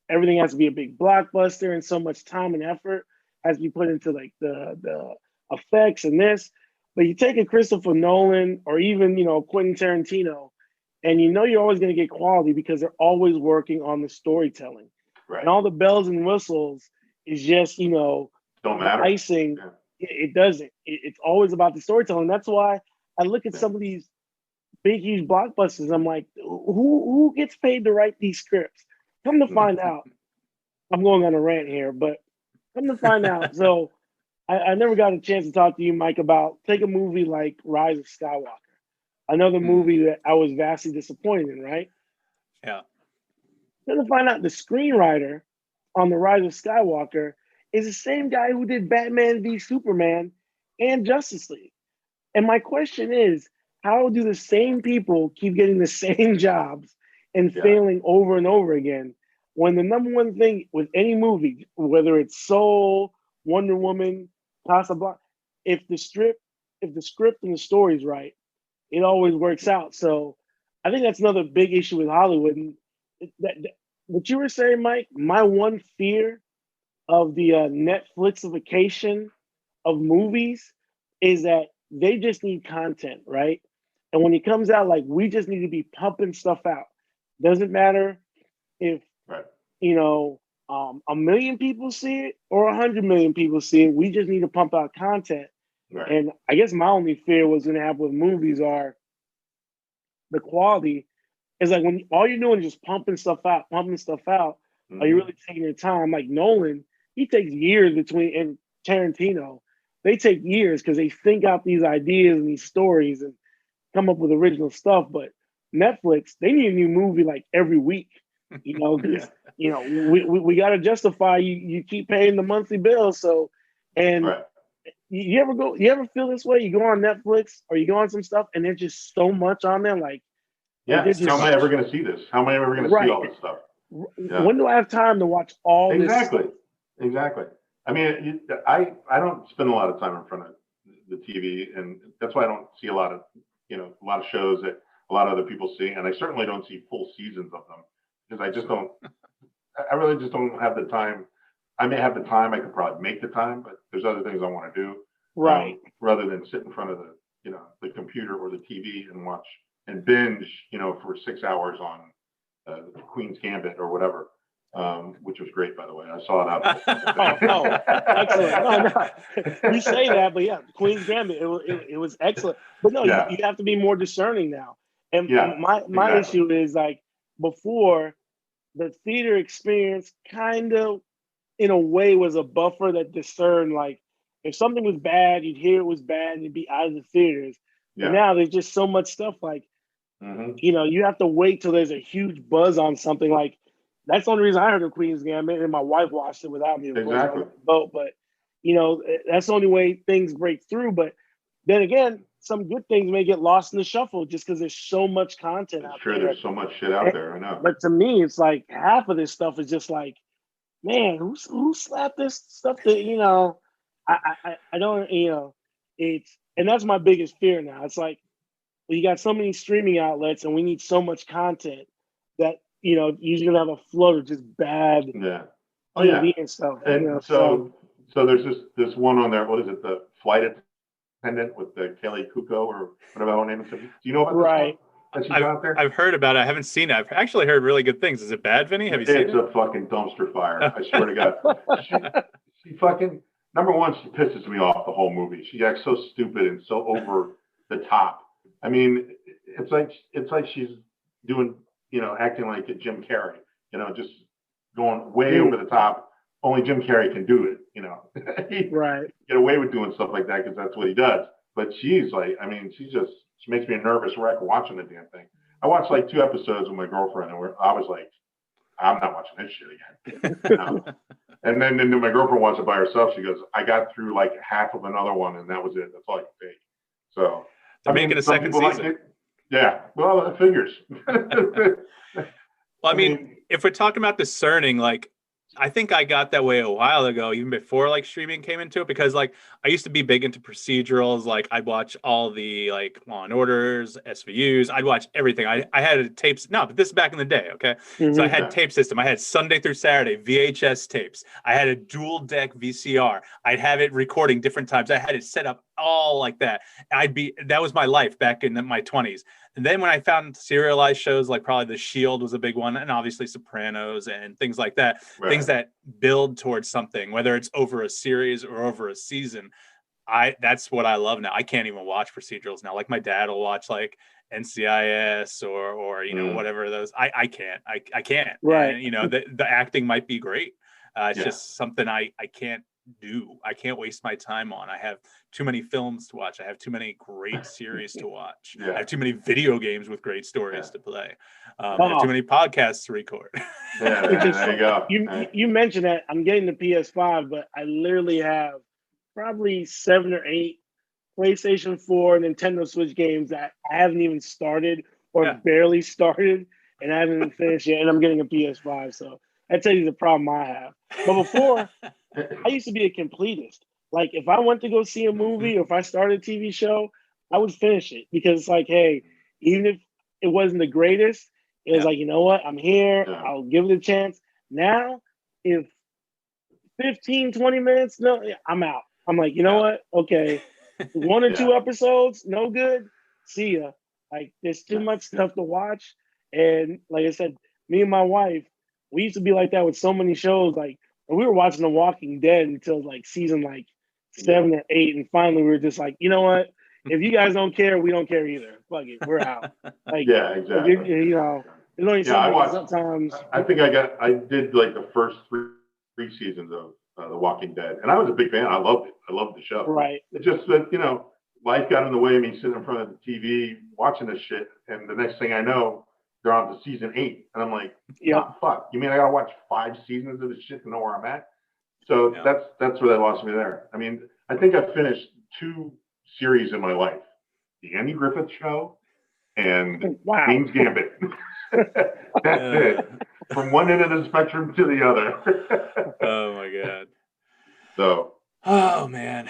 everything has to be a big blockbuster, and so much time and effort has to be put into, like, the effects and this. But you take a Christopher Nolan or even, Quentin Tarantino, and you're always going to get quality because they're always working on the storytelling. Right. And all the bells and whistles is just, don't matter. Icing. Yeah. It doesn't. It's always about the storytelling. That's why I look at some of these big, huge blockbusters. I'm like, who gets paid to write these scripts? Come to find out, I'm going on a rant here, but come to find out. So I never got a chance to talk to you, Mike, about take a movie like Rise of Skywalker, another movie that I was vastly disappointed in, right? Yeah. Come to find out the screenwriter on The Rise of Skywalker is the same guy who did Batman v Superman and Justice League. And my question is, how do the same people keep getting the same jobs and failing over and over again when the number one thing with any movie, whether it's Soul, Wonder Woman, Casablanca, if the script and the story is right, it always works out. So I think that's another big issue with Hollywood. And what you were saying, Mike, my one fear of the Netflixification of movies is that they just need content, right? And when it comes out, like, we just need to be pumping stuff out. Doesn't matter if, you know, 1 million people see it or 100 million people see it. We just need to pump out content. Right. And I guess my only fear was going to happen with movies are the quality. It's like when all you're doing is just pumping stuff out. Are you really taking your time? Like Nolan, he takes years between, and Tarantino, they take years because they think out these ideas and these stories and come up with original stuff. But Netflix, they need a new movie like every week, you know, because you know we got to justify you keep paying the monthly bill. So, and you ever feel this way? You go on Netflix or you go on some stuff and there's just so much on there, like. Yeah, how am I ever going to see this? How am I ever going to see all this stuff? Yeah. When do I have time to watch all this stuff? Exactly. I mean, I don't spend a lot of time in front of the TV, and that's why I don't see a lot of shows that a lot of other people see, and I certainly don't see full seasons of them because I just don't. I really just don't have the time. I may have the time. I could probably make the time, but there's other things I want to do. Right. Rather than sit in front of the computer or the TV and watch and binge, for 6 hours on Queen's Gambit or whatever, which was great, by the way. I saw it out. Excellent. No. You say that, but yeah, Queen's Gambit, it was excellent. But no, you have to be more discerning now. And my issue is, like, before, the theater experience kind of, in a way, was a buffer that discerned, like, if something was bad, you'd hear it was bad and you'd be out of the theaters. Yeah. But now there's just so much stuff, like, you have to wait till there's a huge buzz on something. Like, that's the only reason I heard of Queen's Gambit, and my wife watched it without me. Exactly. But that's the only way things break through. But then again, some good things may get lost in the shuffle just because there's so much content out there. There's so much shit out there. I know. But to me, it's like half of this stuff is just like, man, who slapped this stuff that I don't it's, and that's my biggest fear now. It's like, you got so many streaming outlets and we need so much content that, you're going to have a flood of just bad TV and stuff. And so there's this one on there. What is it? The Flight Attendant with the Kelly Kuko or whatever her name is. Do you know about this one that she's out there? I've heard about it. I haven't seen it. I've actually heard really good things. Is it bad, Vinny? Have you seen it? It's a fucking dumpster fire. I swear to God. She fucking, number one, she pisses me off the whole movie. She acts so stupid and so over the top. I mean, it's like she's doing, acting like a Jim Carrey, just going way over the top. Only Jim Carrey can do it, Right. Get away with doing stuff like that because that's what he does. But she's like, I mean, she makes me a nervous wreck watching the damn thing. I watched like 2 episodes with my girlfriend, and I was like, I'm not watching this shit again. And then my girlfriend watched it by herself. She goes, I got through like half of another one, and that was it. That's all I could take. So. They're making a second season. Like yeah, well, it figures. Well, I mean, if we're talking about discerning, like, I think I got that way a while ago, even before like streaming came into it, because like I used to be big into procedurals. Like I'd watch all the like Law and Orders, SVUs. I'd watch everything. I had a tapes. No, but this is back in the day. Okay. So I had tape system. I had Sunday through Saturday VHS tapes. I had a dual deck VCR. I'd have it recording different times. I had it set up all like that. That was my life back in my 20s. And then when I found serialized shows, like probably The Shield was a big one, and obviously Sopranos and things like that, things that build towards something, whether it's over a series or over a season. That's what I love now. I can't even watch procedurals now. Like my dad will watch like NCIS or whatever those. I can't. Right. And the acting might be great. It's Yeah. just something I can't do. I can't waste my time on. I have too many films to watch. I have too many great series to watch. Yeah. I have too many video games with great stories to play. I have Oh. too many podcasts to record. Yeah, there you go. You mentioned that I'm getting the PS5, but I literally have probably 7 or 8 PlayStation 4, Nintendo Switch games that I haven't even started or barely started, and I haven't even finished yet. And I'm getting a PS5, so that tells you the problem I have. But before, I used to be a completist. Like if I went to go see a movie or if I started a TV show, I would finish it because it's like, hey, even if it wasn't the greatest, it was like, you know what? I'm here. I'll give it a chance. Now, if 15, 20 minutes, no, I'm out. I'm like, you know what? Okay. 1 or 2 episodes, no good. See ya. Like there's too much stuff to watch. And like I said, me and my wife, we used to be like that with so many shows. Like we were watching The Walking Dead until like season 7 or 8, and finally we were just like, you know what? If you guys don't care, we don't care either. Fuck it, we're out. Like exactly. There's only sometimes. I think I did like the first three seasons of The Walking Dead, and I was a big fan. I loved it. I loved the show. Right. It's just that life got in the way of me sitting in front of the TV watching this shit, and the next thing I know, they're on to season 8, and I'm like, fuck. You mean I gotta watch 5 seasons of this shit to know where I'm at? So that's where that lost me there. I mean, I think I finished 2 series in my life: the Andy Griffith Show and Queen's Gambit. That's it. From one end of the spectrum to the other. Oh my god. So. Oh man.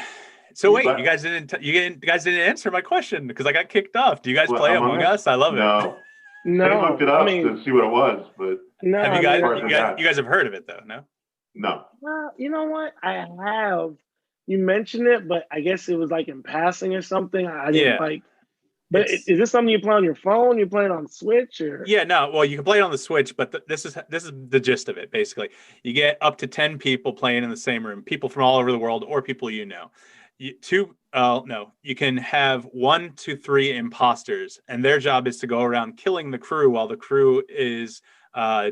So wait, you guys didn't answer my question because I got kicked off. Do you guys play Among Us? I love it. No. I looked it up to see what it was, but have you guys have heard of it though? No. No. Well, you know what? I have. You mentioned it, but I guess it was like in passing or something. I didn't like. But is this something you play on your phone? You play it on Switch or? Yeah, no. Well, you can play it on the Switch, but this is the gist of it. Basically, you get up to 10 people playing in the same room, people from all over the world or people you know. You can have 1 to 3 imposters, and their job is to go around killing the crew while the crew is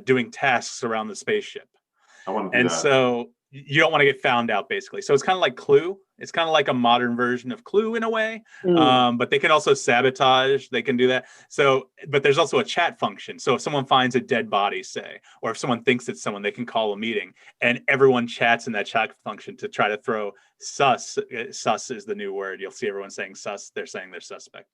doing tasks around the spaceship. I want to do that. So you don't want to get found out, basically. So it's kind of like Clue. It's kind of like a modern version of Clue in a way, but they can also sabotage. They can do that. So, but there's also a chat function. So if someone finds a dead body, say, or if someone thinks it's someone, they can call a meeting, and everyone chats in that chat function to try to throw sus. Sus is the new word. You'll see everyone saying sus. They're saying they're suspect.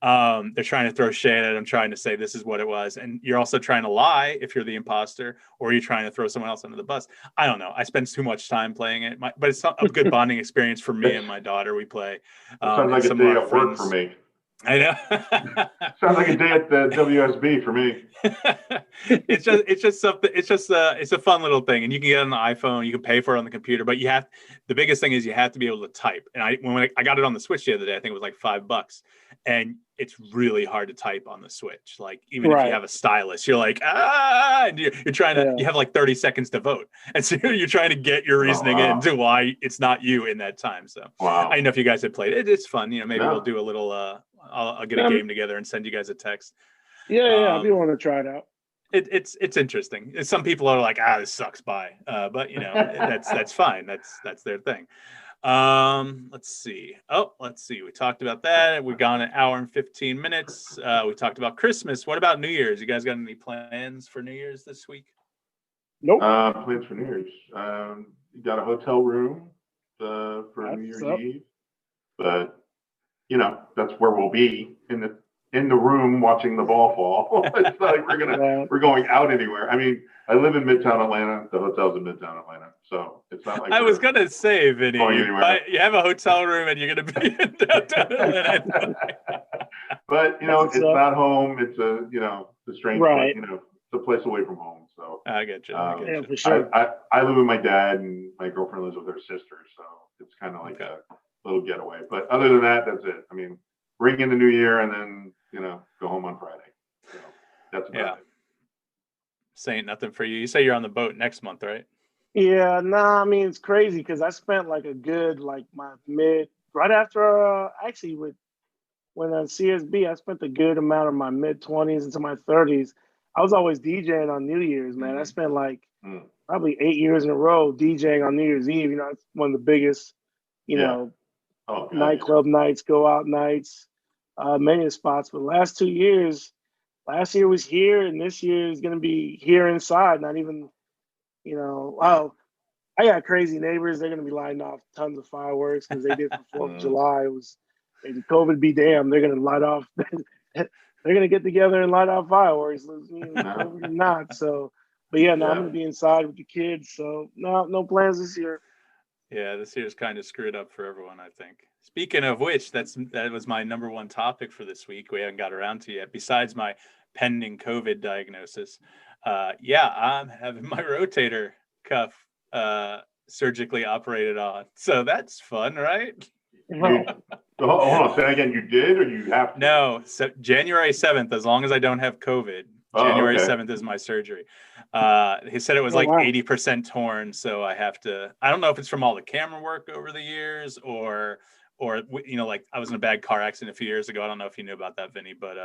They're trying to throw shade at them, trying to say this is what it was, and you're also trying to lie if you're the imposter, or you're trying to throw someone else under the bus. I don't know. I spend too much time playing it, but it's a good bonding experience for me and my daughter. We play. Sounds like a day at work for me. I know. Sounds like a day at the WSB for me. It's just something. It's a fun little thing, and you can get it on the iPhone. You can pay for it on the computer, but the biggest thing is you have to be able to type. And when I got it on the Switch the other day, I think it was like $5, and it's really hard to type on the Switch. Like even if you have a stylus, you're like and you're trying to. You have like 30 seconds to vote, and so you're trying to get your reasoning into why it's not you in that time. So I don't know if you guys have played it. It's fun. Maybe we'll do a little. I'll get a game together and send you guys a text. Yeah, I do want to try it out. It's interesting. Some people are like, this sucks. Bye. But that's fine. That's their thing. Let's see. We talked about that. We've gone an hour and 15 minutes. We talked about Christmas. What about New Year's? You guys got any plans for New Year's this week? Nope. Plans for New Year's. You got a hotel room for New Year's Eve, but that's where we'll be in the room watching the ball fall. It's not like we're going out anywhere. I mean, I live in Midtown Atlanta. The hotel's in Midtown Atlanta, so it's not like I was gonna say, Vinny, you have a hotel room and you're gonna be in downtown Atlanta. But it's not home. It's a strange place. It's a place away from home. So I get you. Yeah, for sure. I live with my dad, and my girlfriend lives with her sister, so it's kind of like a little getaway. But other than that, that's it. I mean, bring in the new year and then go home on Friday. So that's about it. Saint, nothing for you. You say you're on the boat next month, right? Yeah, I mean it's crazy because I spent like a good my mid right after actually with when CSB, I spent a good amount of my mid-20s into my 30s. I was always DJing on New Year's, man. I spent like probably 8 years in a row DJing on New Year's Eve. You know, it's one of the biggest, nightclub nights, go out nights, many spots. But last 2 years, last year was here, and this year is going to be here inside. Not even, wow. I got crazy neighbors. They're going to be lighting off tons of fireworks because they did for 4th of July. It was COVID be damned. They're going to light off. They're going to get together and light off fireworks. Not so. But yeah, no, I'm going to be inside with the kids. So no plans this year. Yeah, this year's kind of screwed up for everyone, I think. Speaking of which, that was my number one topic for this week. We haven't got around to yet. Besides my pending COVID diagnosis, I'm having my rotator cuff surgically operated on. So that's fun, right? Hold on, say again. You did, or you have to? No, so January 7th, as long as I don't have COVID. January 7th is my surgery. He said it was 80% torn, so I have to. I don't know if it's from all the camera work over the years, or like I was in a bad car accident a few years ago. I don't know if you knew about that, Vinny, but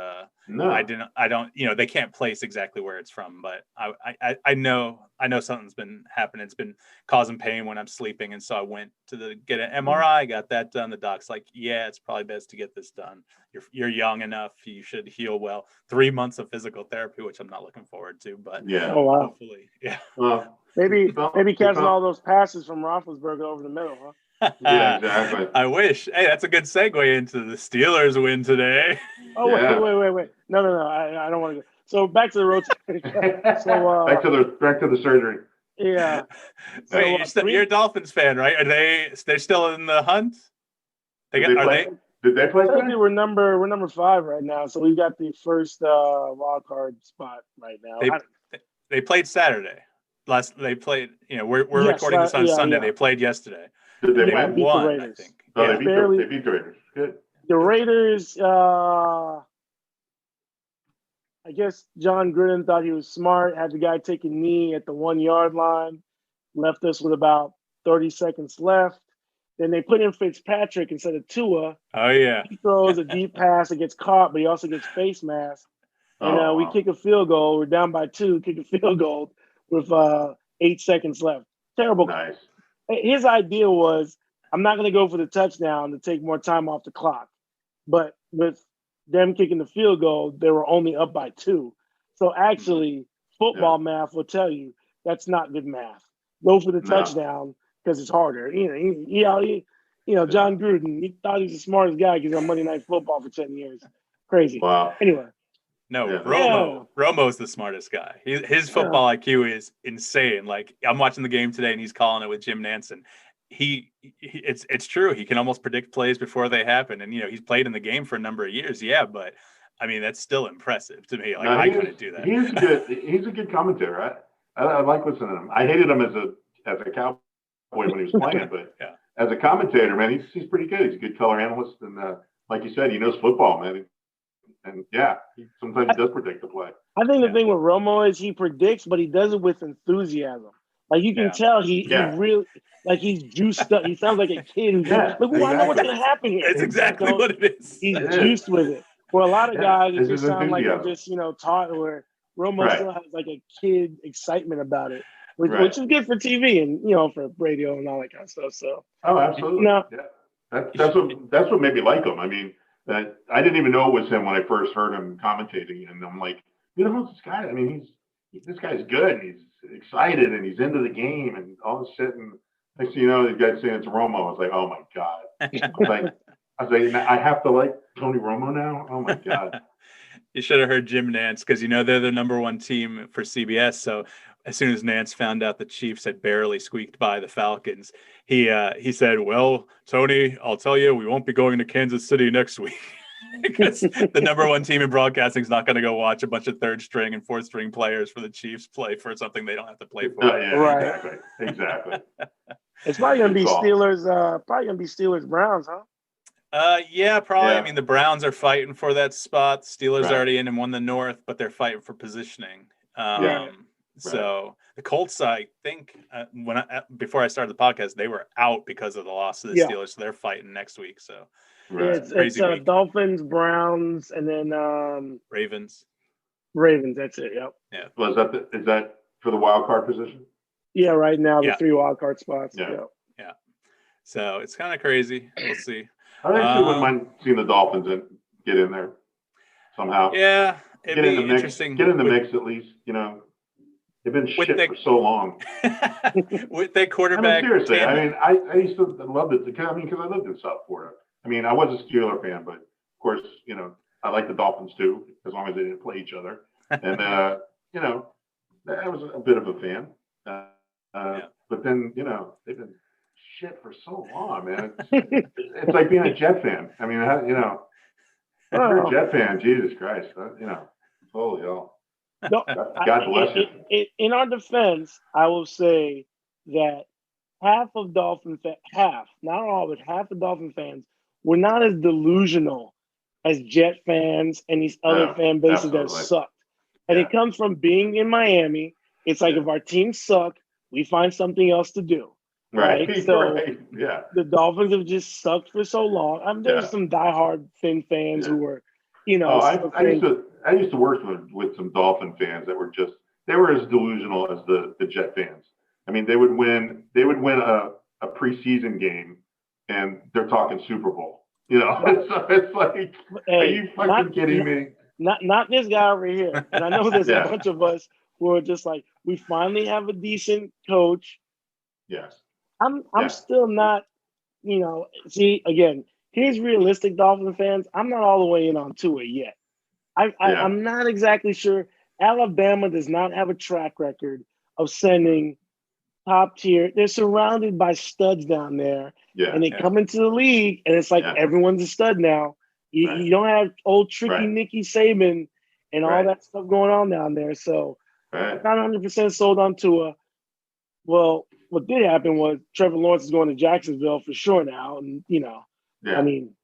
no, I didn't. I don't. They can't place exactly where it's from, but I know something's been happening. It's been causing pain when I'm sleeping, and so I went to get an MRI. Got that done. The doc's like, yeah, it's probably best to get this done. You're young enough. You should heal well. 3 months of physical therapy, which I'm not looking forward to, but hopefully, yeah. Well, maybe catching all those passes from Roethlisberger over the middle, huh? Yeah, exactly. I wish. Hey, that's a good segue into the Steelers win today. Oh, wait. No. I don't want to go. So back to the rotation. So back to the surgery. Yeah. Wait, you're a Dolphins fan, right? They're still in the hunt? Did they play? We're number 5 right now, so we got the first wild card spot right now. They played Saturday. They played. We're recording this on Sunday. Yeah. They played yesterday. Did they won? The Raiders. I think. They beat the Raiders. Good. The Raiders. I guess John Gruden thought he was smart. Had the guy take a knee at the 1 yard line. Left us with about 30 seconds left. Then they put in Fitzpatrick instead of Tua. Oh yeah. He throws a deep pass. It gets caught, but he also gets face mask. And we kick a field goal. We're down by 2. Kick a field goal with 8 seconds left. Terrible. Nice. His idea was, I'm not going to go for the touchdown to take more time off the clock. But with them kicking the field goal, they were only up by 2. So actually, football math will tell you that's not good math. Go for the touchdown because it's harder. John Gruden, he thought he was the smartest guy because he's on Monday Night Football for 10 years. Crazy. Wow. Anyway. No, Romo's the smartest guy. His football IQ is insane. Like, I'm watching the game today, and he's calling it with Jim Nansen. It's true. He can almost predict plays before they happen, and he's played in the game for a number of years. Yeah, but I mean that's still impressive to me. Like I couldn't do that. He's a good commentator. I like listening to him. I hated him as a Cowboy when he was playing, but as a commentator, man, he's pretty good. He's a good color analyst, and like you said, he knows football, man. And sometimes he does predict the play. I think the thing with Romo is he predicts, but he does it with enthusiasm. Like you can tell he really, like he's juiced up. He sounds like a kid who's I know what's going to happen here. It's exactly what it is. He's juiced with it. For a lot of guys, it just sounds like they're just, taught, where Romo still has like a kid excitement about it, which is good for TV and, for radio and all that kind of stuff. So. Oh, absolutely. That's what made me like him. I mean, I didn't even know it was him when I first heard him commentating, and I'm like, who's this guy? I mean, this guy's good, and he's excited, and he's into the game, and all this shit. And next thing you know, the guy saying it's Romo. I was like, oh my god! I was like, I have to like Tony Romo now. Oh my god! You should have heard Jim Nantz, because they're the number 1 team for CBS. So as soon as Nantz found out the Chiefs had barely squeaked by the Falcons, he said, "Well, Tony, I'll tell you, we won't be going to Kansas City next week." Because the number 1 team in broadcasting is not going to go watch a bunch of 3rd string and 4th string players for the Chiefs play for something they don't have to play for. Exactly. It's probably going to be Steelers. Probably going to be Steelers Browns, huh? Yeah, probably. Yeah. I mean, the Browns are fighting for that spot. Steelers already in and won the North, but they're fighting for positioning. So the Colts, I think, before I started the podcast, they were out because of the loss to the Steelers. So they're fighting next week. So Right. It's week. Dolphins, Browns, and then Ravens. Ravens. That's it. Yep. Yeah. Well, is that for the wild card position? Yeah. Right now, the Yeah. 3 wild card spots. Yeah. Yep. Yeah. So it's kind of crazy. We'll see. I actually wouldn't mind seeing the Dolphins get in there somehow. Yeah, it'd be interesting. Get in the mix at least. You know, they've been shit for so long. With that quarterback. I mean, seriously. I mean, I used to love it. I mean, because I lived in South Florida. I mean, I was a Steeler fan, but of course, you know, I like the Dolphins too, as long as they didn't play each other. And you know, I was a bit of a fan. But then, you know, they've been shit for so long, man. It's like being a Jet fan. I mean, you know, if you're a Jet fan, Jesus Christ, you know, holy hell. No, God bless you. In our defense, I will say that half of Dolphin fans, not all, but half of Dolphin fans were not as delusional as Jet fans and these other fan bases that sucked. And it comes from being in Miami. It's like if our teams suck, we find something else to do. Right. So the Dolphins have just sucked for so long. I mean, there's some diehard Finn fans who were, you know. I used to work with some Dolphin fans that were they were as delusional as the Jet fans. I mean, they would win a preseason game and they're talking Super Bowl. You know, it's like, are you fucking kidding me? Not this guy over here. And I know there's a bunch of us who are just like, we finally have a decent coach. Yes. I'm still not, you know, see, again, here's realistic Dolphin fans. I'm not all the way in on Tua yet. I'm not exactly sure. Alabama does not have a track record of sending top tier. They're surrounded by studs down there. Yeah, and they come into the league, and it's like everyone's a stud now. You don't have old tricky Nicky Saban and all that stuff going on down there. So I'm not 100% sold on Tua. Well, what did happen was Trevor Lawrence is going to Jacksonville for sure now. And, you know, I mean,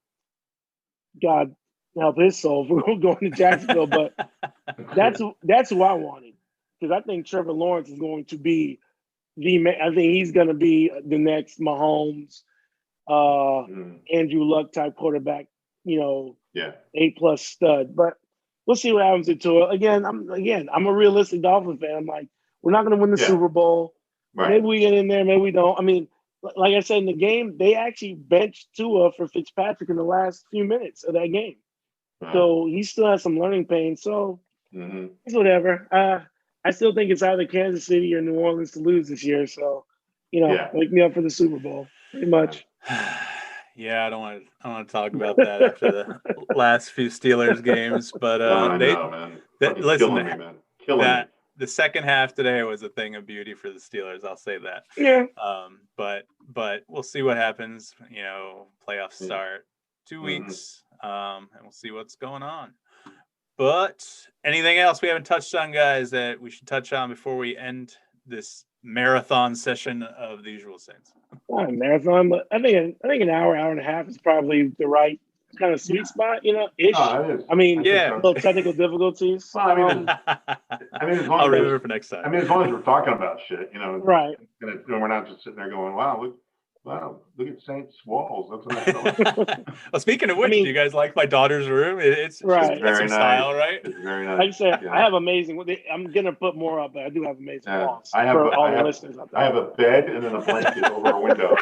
God help his soul for going to Jacksonville. But that's who I wanted. Because I think Trevor Lawrence is going to be I think he's going to be the next Mahomes, Andrew Luck type quarterback, you know, A+ stud. But we'll see what happens to Tua. Again, I'm a realistic Dolphin fan. I'm like, we're not going to win the Super Bowl. Right. Maybe we get in there, maybe we don't. I mean, like I said in the game, they actually benched Tua for Fitzpatrick in the last few minutes of that game. So he still has some learning pain. So it's whatever. I still think it's either Kansas City or New Orleans to lose this year. So, you know, wake me up for the Super Bowl, pretty much. Yeah, I don't want to talk about that after the last few Steelers games, but the second half today was a thing of beauty for the Steelers. I'll say that. Yeah. But we'll see what happens. You know, playoffs start 2 weeks, and we'll see what's going on. But anything else we haven't touched on, guys, that we should touch on before we end this marathon session of the Usual Saints? Not a marathon, but I think an hour and a half is probably the right kind of sweet spot, you know, ish. I mean, little technical difficulties. Well, I mean, as long I'll remember for next time. I mean, as long as we're talking about shit, you know, right? And we're not just sitting there going, "Wow, look at Sainte's walls." That's nice. Well, speaking of which, do you guys like my daughter's room? It's right. Just some style, right? It's very nice. Like I said, I have amazing. I'm gonna put more up, but I do have amazing walls. I have a bed and then a blanket over a window.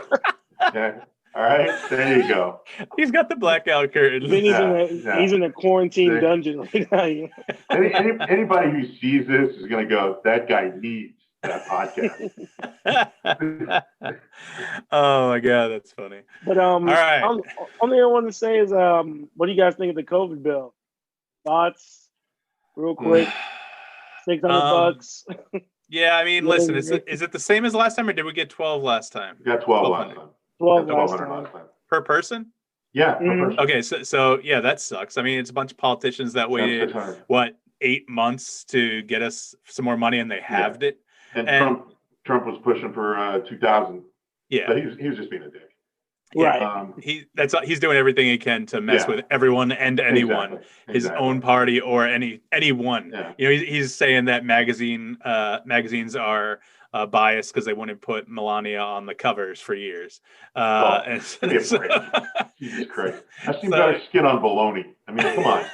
Okay. All right, there you go. He's got the blackout curtains. He's in a quarantine dungeon right now. Anybody who sees this is going to go, that guy needs that podcast. Oh my God, that's funny. But all right. Only I want to say is, what do you guys think of the COVID bill? Thoughts, real quick. $600. Yeah, I mean, listen, is it the same as last time, or did we get 12 last time? We got 12 last time. 12 last time. Per person? Yeah. Per person. Okay, so yeah, that sucks. I mean, it's a bunch of politicians that waited 8 months to get us some more money, and they halved it. And Trump was pushing for 2,000. Yeah, but he was just being a dick. Right. He's doing everything he can to mess with everyone and anyone, his own party or anyone. Yeah. You know, he's saying that magazines are biased because they wouldn't put Melania on the covers for years. Jesus Christ. I've seen better skin on baloney. I mean, come on.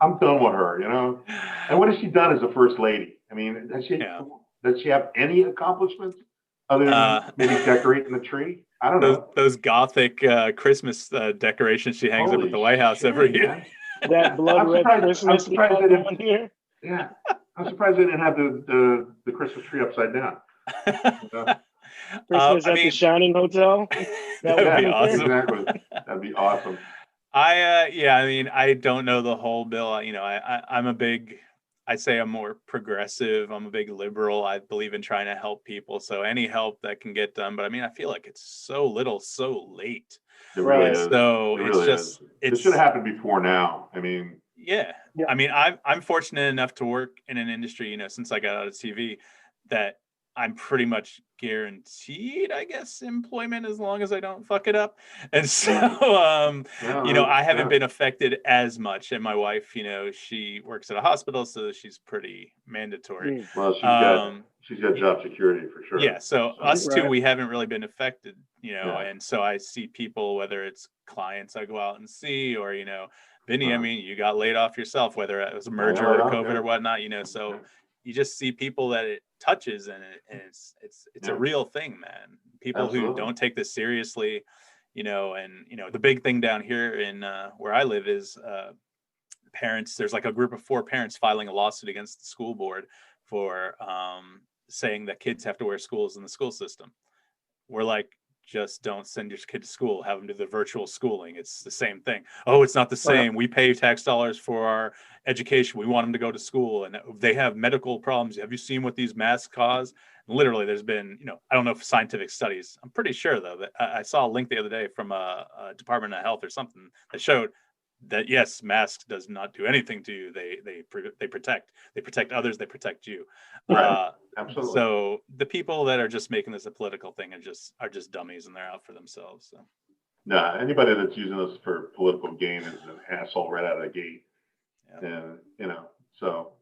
I'm done with her, you know? And what has she done as a first lady? I mean, does she have any accomplishments other than maybe decorating the tree? I don't know. Those gothic Christmas decorations she hangs up at the White House every year. That blood red Christmas. I'm surprised they didn't. Yeah, I'm surprised they didn't have the Christmas tree upside down. Christmas at the Shining Hotel. That would be awesome. Exactly, that'd be awesome. I mean, I don't know the whole bill. You know, I'm a big. I'd say I'm more progressive. I'm a big liberal. I believe in trying to help people. So any help that can get done. But I mean, I feel like it's so little, so late. It really is. So it really is. It should have happened before now. I mean, yeah. I mean, I'm fortunate enough to work in an industry, you know, since I got out of TV, that I'm pretty much guaranteed, I guess, employment as long as I don't fuck it up. And so, you know, I haven't been affected as much. And my wife, you know, she works at a hospital, so she's pretty mandatory. Well, she's got job security for sure. Yeah. So us two, we haven't really been affected, you know, and so I see people, whether it's clients I go out and see, or, you know, Vinnie, I mean, you got laid off yourself, whether it was a merger or COVID or whatnot, you know, so you just see people that it touches, and it's a real thing, man. People who don't take this seriously, you know, and, you know, the big thing down here in where I live is parents, there's like a group of 4 parents filing a lawsuit against the school board for saying that kids have to wear schools in the school system. We're like, just don't send your kid to school, have them do the virtual schooling. It's the same thing. Oh, it's not the same. We pay tax dollars for our education. We want them to go to school, and they have medical problems. Have you seen what these masks cause? And literally, there's been, you know, I don't know if scientific studies. I'm pretty sure, though, that I saw a link the other day from a Department of Health or something that showed that, yes, masks does not do anything to you. They protect others. They protect you. Right. Absolutely. So the people that are just making this a political thing are just dummies, and they're out for themselves. So. Nah, anybody that's using this for political gain is an asshole right out of the gate. And, you know, so,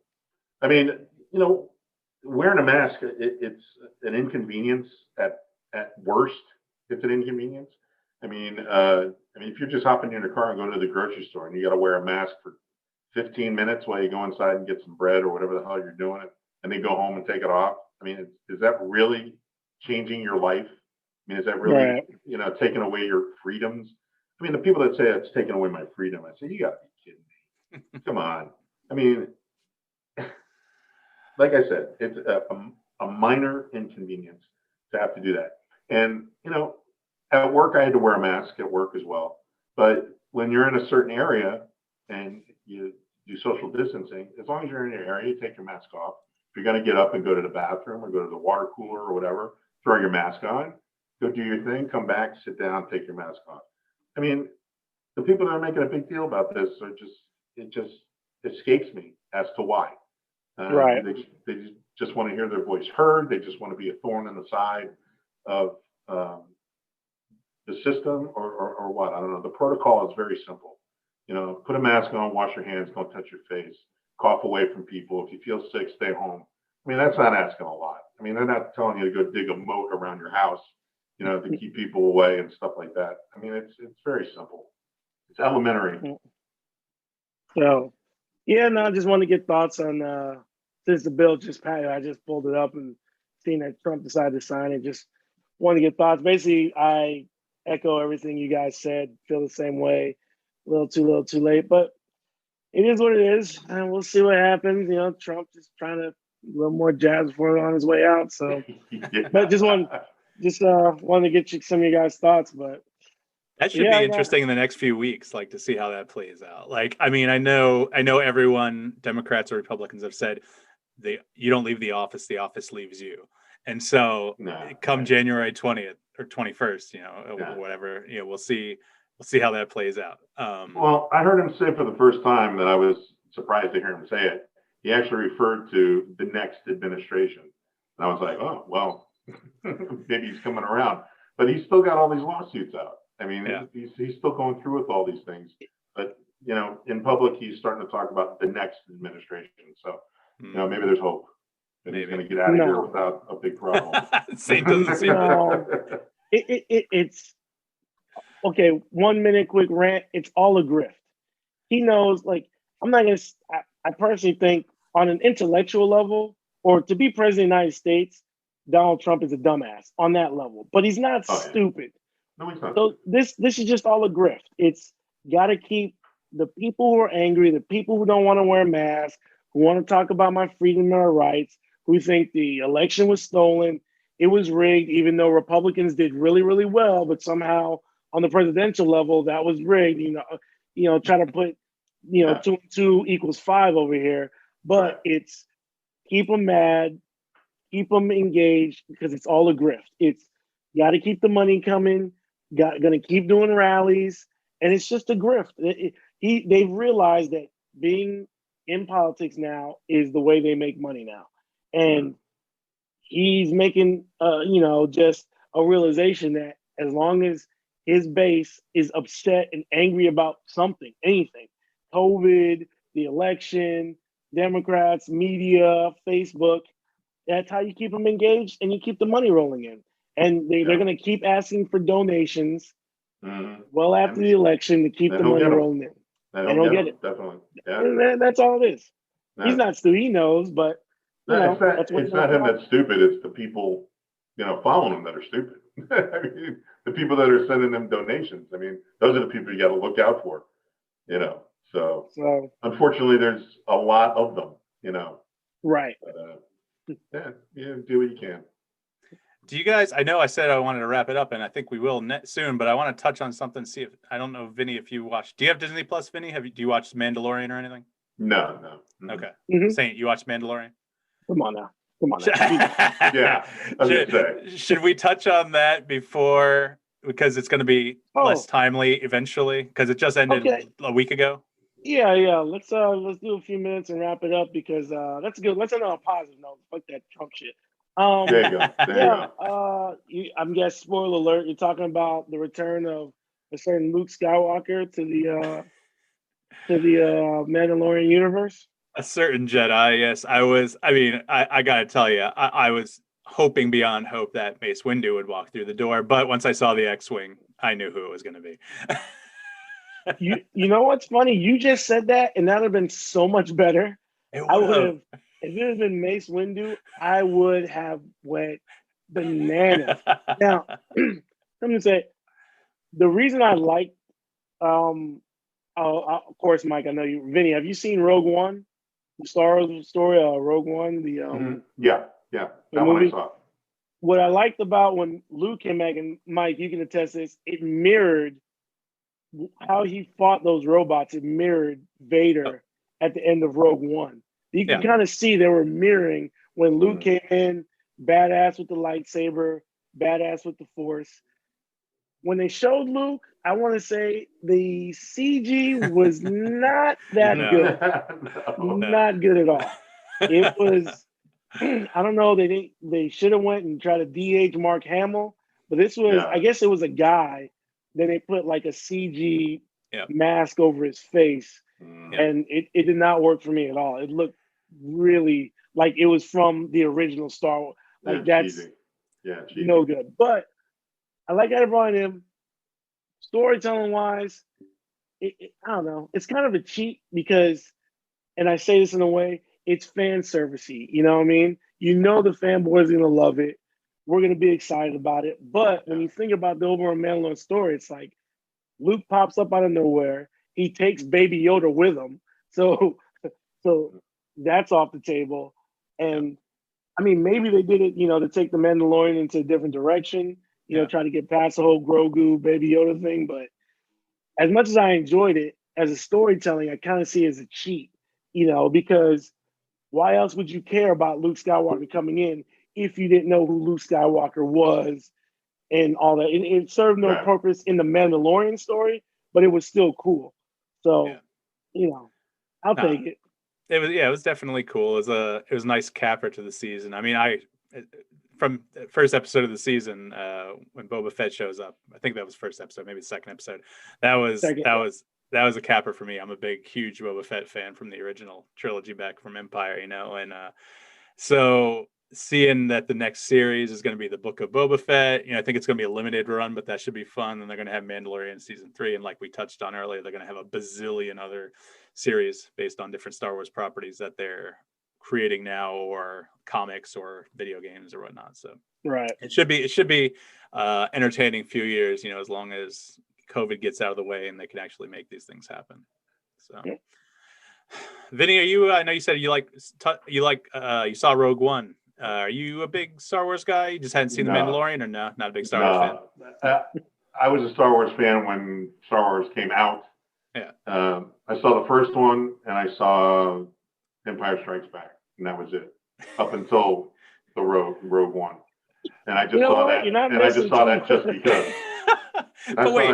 I mean, you know, wearing a mask, it's an inconvenience at worst. It's an inconvenience. I mean, if you're just hopping in your car and going to the grocery store and you got to wear a mask for 15 minutes while you go inside and get some bread or whatever the hell you're doing, and then go home and take it off. I mean, is that really changing your life? I mean, is that really, you know, taking away your freedoms? I mean, the people that say it's taking away my freedom, I say, you got to be kidding me. Come on. I mean, like I said, it's a minor inconvenience to have to do that. And, you know, at work, I had to wear a mask at work as well. But when you're in a certain area and you do social distancing, as long as you're in your area, you take your mask off. If you're going to get up and go to the bathroom or go to the water cooler or whatever, throw your mask on, go do your thing, come back, sit down, take your mask off. I mean, the people that are making a big deal about this are it just escapes me as to why. They just want to hear their voice heard. They just want to be a thorn in the side of the system or what. I don't know. The protocol is very simple. You know, put a mask on, wash your hands, don't touch your face, cough away from people. If you feel sick, stay home. I mean, that's not asking a lot. I mean, they're not telling you to go dig a moat around your house, you know, to keep people away and stuff like that. I mean, it's very simple. It's elementary. So, yeah, no, I just want to get thoughts on since the bill just passed. I just pulled it up and seen that Trump decided to sign it. Just want to get thoughts. Basically, I echo everything you guys said. Feel the same way. A little too late, but it is what it is, and we'll see what happens. You know, Trump just trying to a little more jabs for it on his way out. So, but just wanted to get some of you guys' thoughts. But that should be interesting in the next few weeks, like to see how that plays out. Like, I mean, I know everyone, Democrats or Republicans, have said you don't leave the office leaves you. And so come January 20th or 21st, you know, whatever, you know, we'll see how that plays out. Well, I heard him say for the first time that I was surprised to hear him say it. He actually referred to the next administration. And I was like, oh, well, maybe he's coming around. But he's still got all these lawsuits out. I mean, he's still going through with all these things. But, you know, in public, he's starting to talk about the next administration. So, you know, maybe there's hope. And he's going to get out of here without a big problem. Saint doesn't seem no. It's okay. 1 minute quick rant. It's all a grift. He knows, like, I'm not going to, I personally think on an intellectual level, or to be president of the United States, Donald Trump is a dumbass on that level, but he's not stupid. No, he's not. So this is just all a grift. It's got to keep the people who are angry, the people who don't want to wear masks, who want to talk about my freedom and my rights, who think the election was stolen, it was rigged, even though Republicans did really, really well, but somehow on the presidential level that was rigged. Try to put 2 and 2 equals 5 over here, but it's keep them mad, keep them engaged, because it's all a grift. It's got to keep the money coming, gonna keep doing rallies, and it's just a grift. They've realized that being in politics now is the way they make money now, and he's making just a realization that as long as his base is upset and angry about something, anything, COVID, the election, Democrats, media, Facebook, that's how you keep them engaged and you keep the money rolling in. And they're going to keep asking for donations well after the election to keep the money rolling in. They don't get it. Definitely. Yeah. And that's all it is. He's not stupid. He knows, but it's not him that's stupid. It's the people, following him that are stupid. I mean, the people that are sending them donations. I mean, those are the people you got to look out for. So unfortunately, there's a lot of them. Right. But, do what you can. Do you guys? I know I said I wanted to wrap it up, and I think we will soon. But I want to touch on something. See if I don't know, Vinny, if you watch. Do you have Disney Plus, Vinny? Do you watch Mandalorian or anything? No. Mm-hmm. Okay. Saint, you watch Mandalorian? Come on now. Yeah. Should we touch on that before, because it's going to be less timely eventually, because it just ended a week ago? Yeah. Let's do a few minutes and wrap it up, because that's good. Let's end on a positive note. Fuck that Trump shit. There you go. There you go. I'm guessing, spoiler alert, you're talking about the return of a certain Luke Skywalker to the Mandalorian universe. A certain Jedi, yes. I got to tell you, I was hoping beyond hope that Mace Windu would walk through the door. But once I saw the X-Wing, I knew who it was going to be. you know what's funny? You just said that, and that would have been so much better. I would have, if it had been Mace Windu, I would have went bananas. Now, let me say, the reason I like, of course, Mike, I know you, Vinny, have you seen Rogue One? The Star Wars story, Rogue One, yeah, that movie? one I saw. What I liked about when Luke came back, and Mike, you can attest to this, it mirrored how he fought those robots. It mirrored Vader at the end of Rogue One. You can kind of see they were mirroring when Luke came in, badass with the lightsaber, badass with the Force. When they showed Luke, I want to say the CG was not that good. Not good at all. It was, I don't know, they should have went and tried to DH Mark Hamill, but this was, I guess it was a guy. Then they put like a CG mask over his face, and it did not work for me at all. It looked really like it was from the original Star Wars. Like that's cheesy. No good. But I like everyone in him. Storytelling wise, I don't know. It's kind of a cheat because, and I say this in a way, it's fan servicey. You know what I mean? The fanboys are gonna love it. We're gonna be excited about it. But when you think about the overall Mandalorian story, it's like Luke pops up out of nowhere. He takes Baby Yoda with him. So that's off the table. And I mean, maybe they did it, to take the Mandalorian into a different direction. Try to get past the whole Grogu, Baby Yoda thing. But as much as I enjoyed it, as a storytelling, I kind of see it as a cheat, because why else would you care about Luke Skywalker coming in if you didn't know who Luke Skywalker was and all that? It served no purpose in the Mandalorian story, but it was still cool. So, I'll take it. It was definitely cool. It was a nice capper to the season. I mean, from the first episode of the season, when Boba Fett shows up, I think that was first episode, maybe the second episode. That was a capper for me. I'm a huge Boba Fett fan from the original trilogy back from Empire, and So seeing that the next series is going to be the Book of Boba Fett, I think it's going to be a limited run, but that should be fun. And they're going to have Mandalorian season 3, and like we touched on earlier, they're going to have a bazillion other series based on different Star Wars properties that they're creating now, or comics or video games or whatnot. So right, it should be entertaining few years, as long as COVID gets out of the way and they can actually make these things happen. So yep. Vinny, are you, I know you said you saw Rogue One. Are you a big Star Wars guy? You just hadn't seen The Mandalorian, or no? Not a big Star Wars fan? I was a Star Wars fan when Star Wars came out. Yeah. I saw the first one, and I saw Empire Strikes Back, and that was it. Up until the Rogue One. And I just saw that. And I just saw that just because.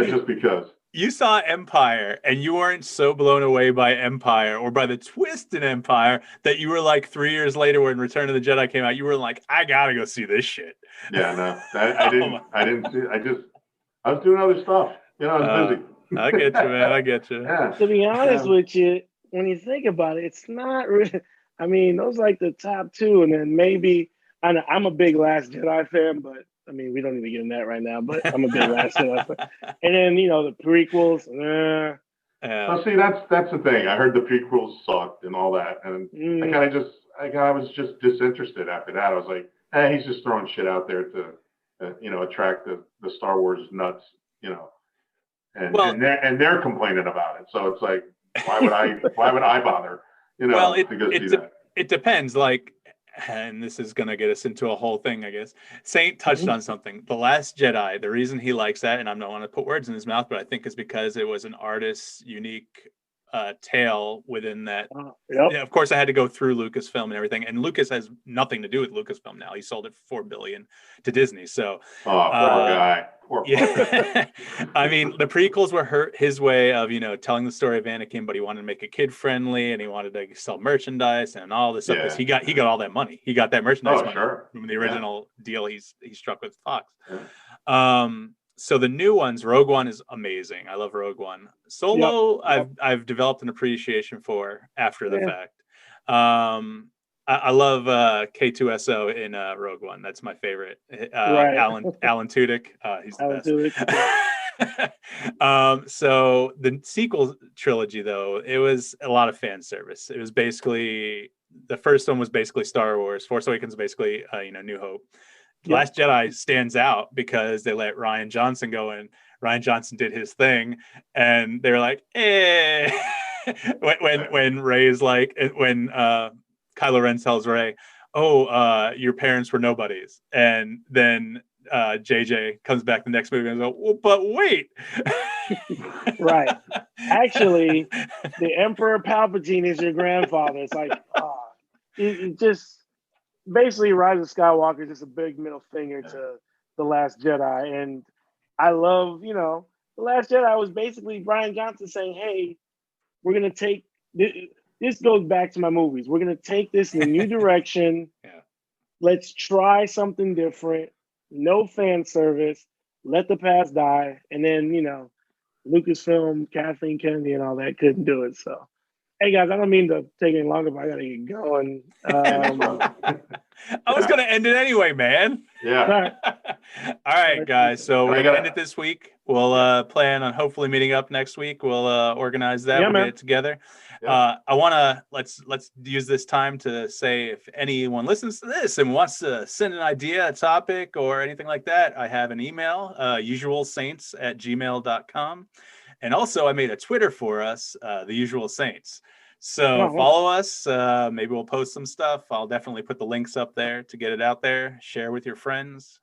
Just because. You saw Empire, and you weren't so blown away by Empire or by the twist in Empire that you were like 3 years later when Return of the Jedi came out, you were like, I gotta go see this shit. Yeah, no, I didn't see. I was doing other stuff. I was busy. I get you, man. I get you. Yeah. To be honest with you, when you think about it, it's not really. I mean, those are like the top two, and then maybe I'm a big Last Jedi fan, but. I mean, we don't need to get in that right now, but I'm a big Last Jedi fan. And then, the prequels. Well, see, that's the thing. I heard the prequels sucked and all that, and I was just disinterested after that. I was like, he's just throwing shit out there to, attract the Star Wars nuts, and they're complaining about it. So it's like, why would I bother, to go see that? It depends, like. And this is going to get us into a whole thing, I guess. Saint touched on something. The Last Jedi, the reason he likes that, and I don't want to put words in his mouth, but I think is because it was an artist's unique tale within that. Yep. Yeah, of course, I had to go through Lucasfilm and everything. And Lucas has nothing to do with Lucasfilm now. He sold it for $4 billion to Disney. So, poor guy. Yeah. I mean, the prequels were his way of, telling the story of Anakin, but he wanted to make it kid friendly, and he wanted to sell merchandise and all this stuff, because he got all that money. He got that merchandise money from the original deal he struck with Fox. Yeah. So the new ones, Rogue One is amazing. I love Rogue One. Solo, yep. I've developed an appreciation for after the fact. I love K2SO in Rogue One. That's my favorite. Alan Tudyk. He's the best. So the sequel trilogy, though, it was a lot of fan service. It was basically, the first one was basically Star Wars. Force Awakens basically, New Hope. Last Jedi stands out because they let Rian Johnson go in. Rian Johnson did his thing, and they were like, when Rey's like, when Kylo Ren tells Rey, your parents were nobodies. And then JJ comes back the next movie and goes, well, but wait. Right. Actually, the Emperor Palpatine is your grandfather. It's like, it just... Basically, Rise of Skywalker is just a big middle finger to The Last Jedi. And I love, The Last Jedi was basically Rian Johnson saying, hey, we're going to take, this goes back to my movies. We're going to take this in a new direction. Let's try something different. No fan service. Let the past die. And then, Lucasfilm, Kathleen Kennedy and all that couldn't do it. So. Hey guys, I don't mean to take any longer, but I gotta get going. I was gonna end it anyway, man. Yeah. All right, guys. So we're gonna end it this week. We'll plan on hopefully meeting up next week. We'll organize that. We'll get it together. Yeah. Let's use this time to say, if anyone listens to this and wants to send an idea, a topic, or anything like that, I have an email, usualsaints@gmail.com. And also, I made a Twitter for us, The Usual Saints. So follow us. Maybe we'll post some stuff. I'll definitely put the links up there to get it out there. Share with your friends.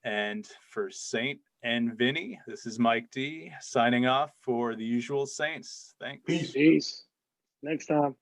And for Saint and Vinny, this is Mike D signing off for The Usual Saints. Thanks. Peace. Next time.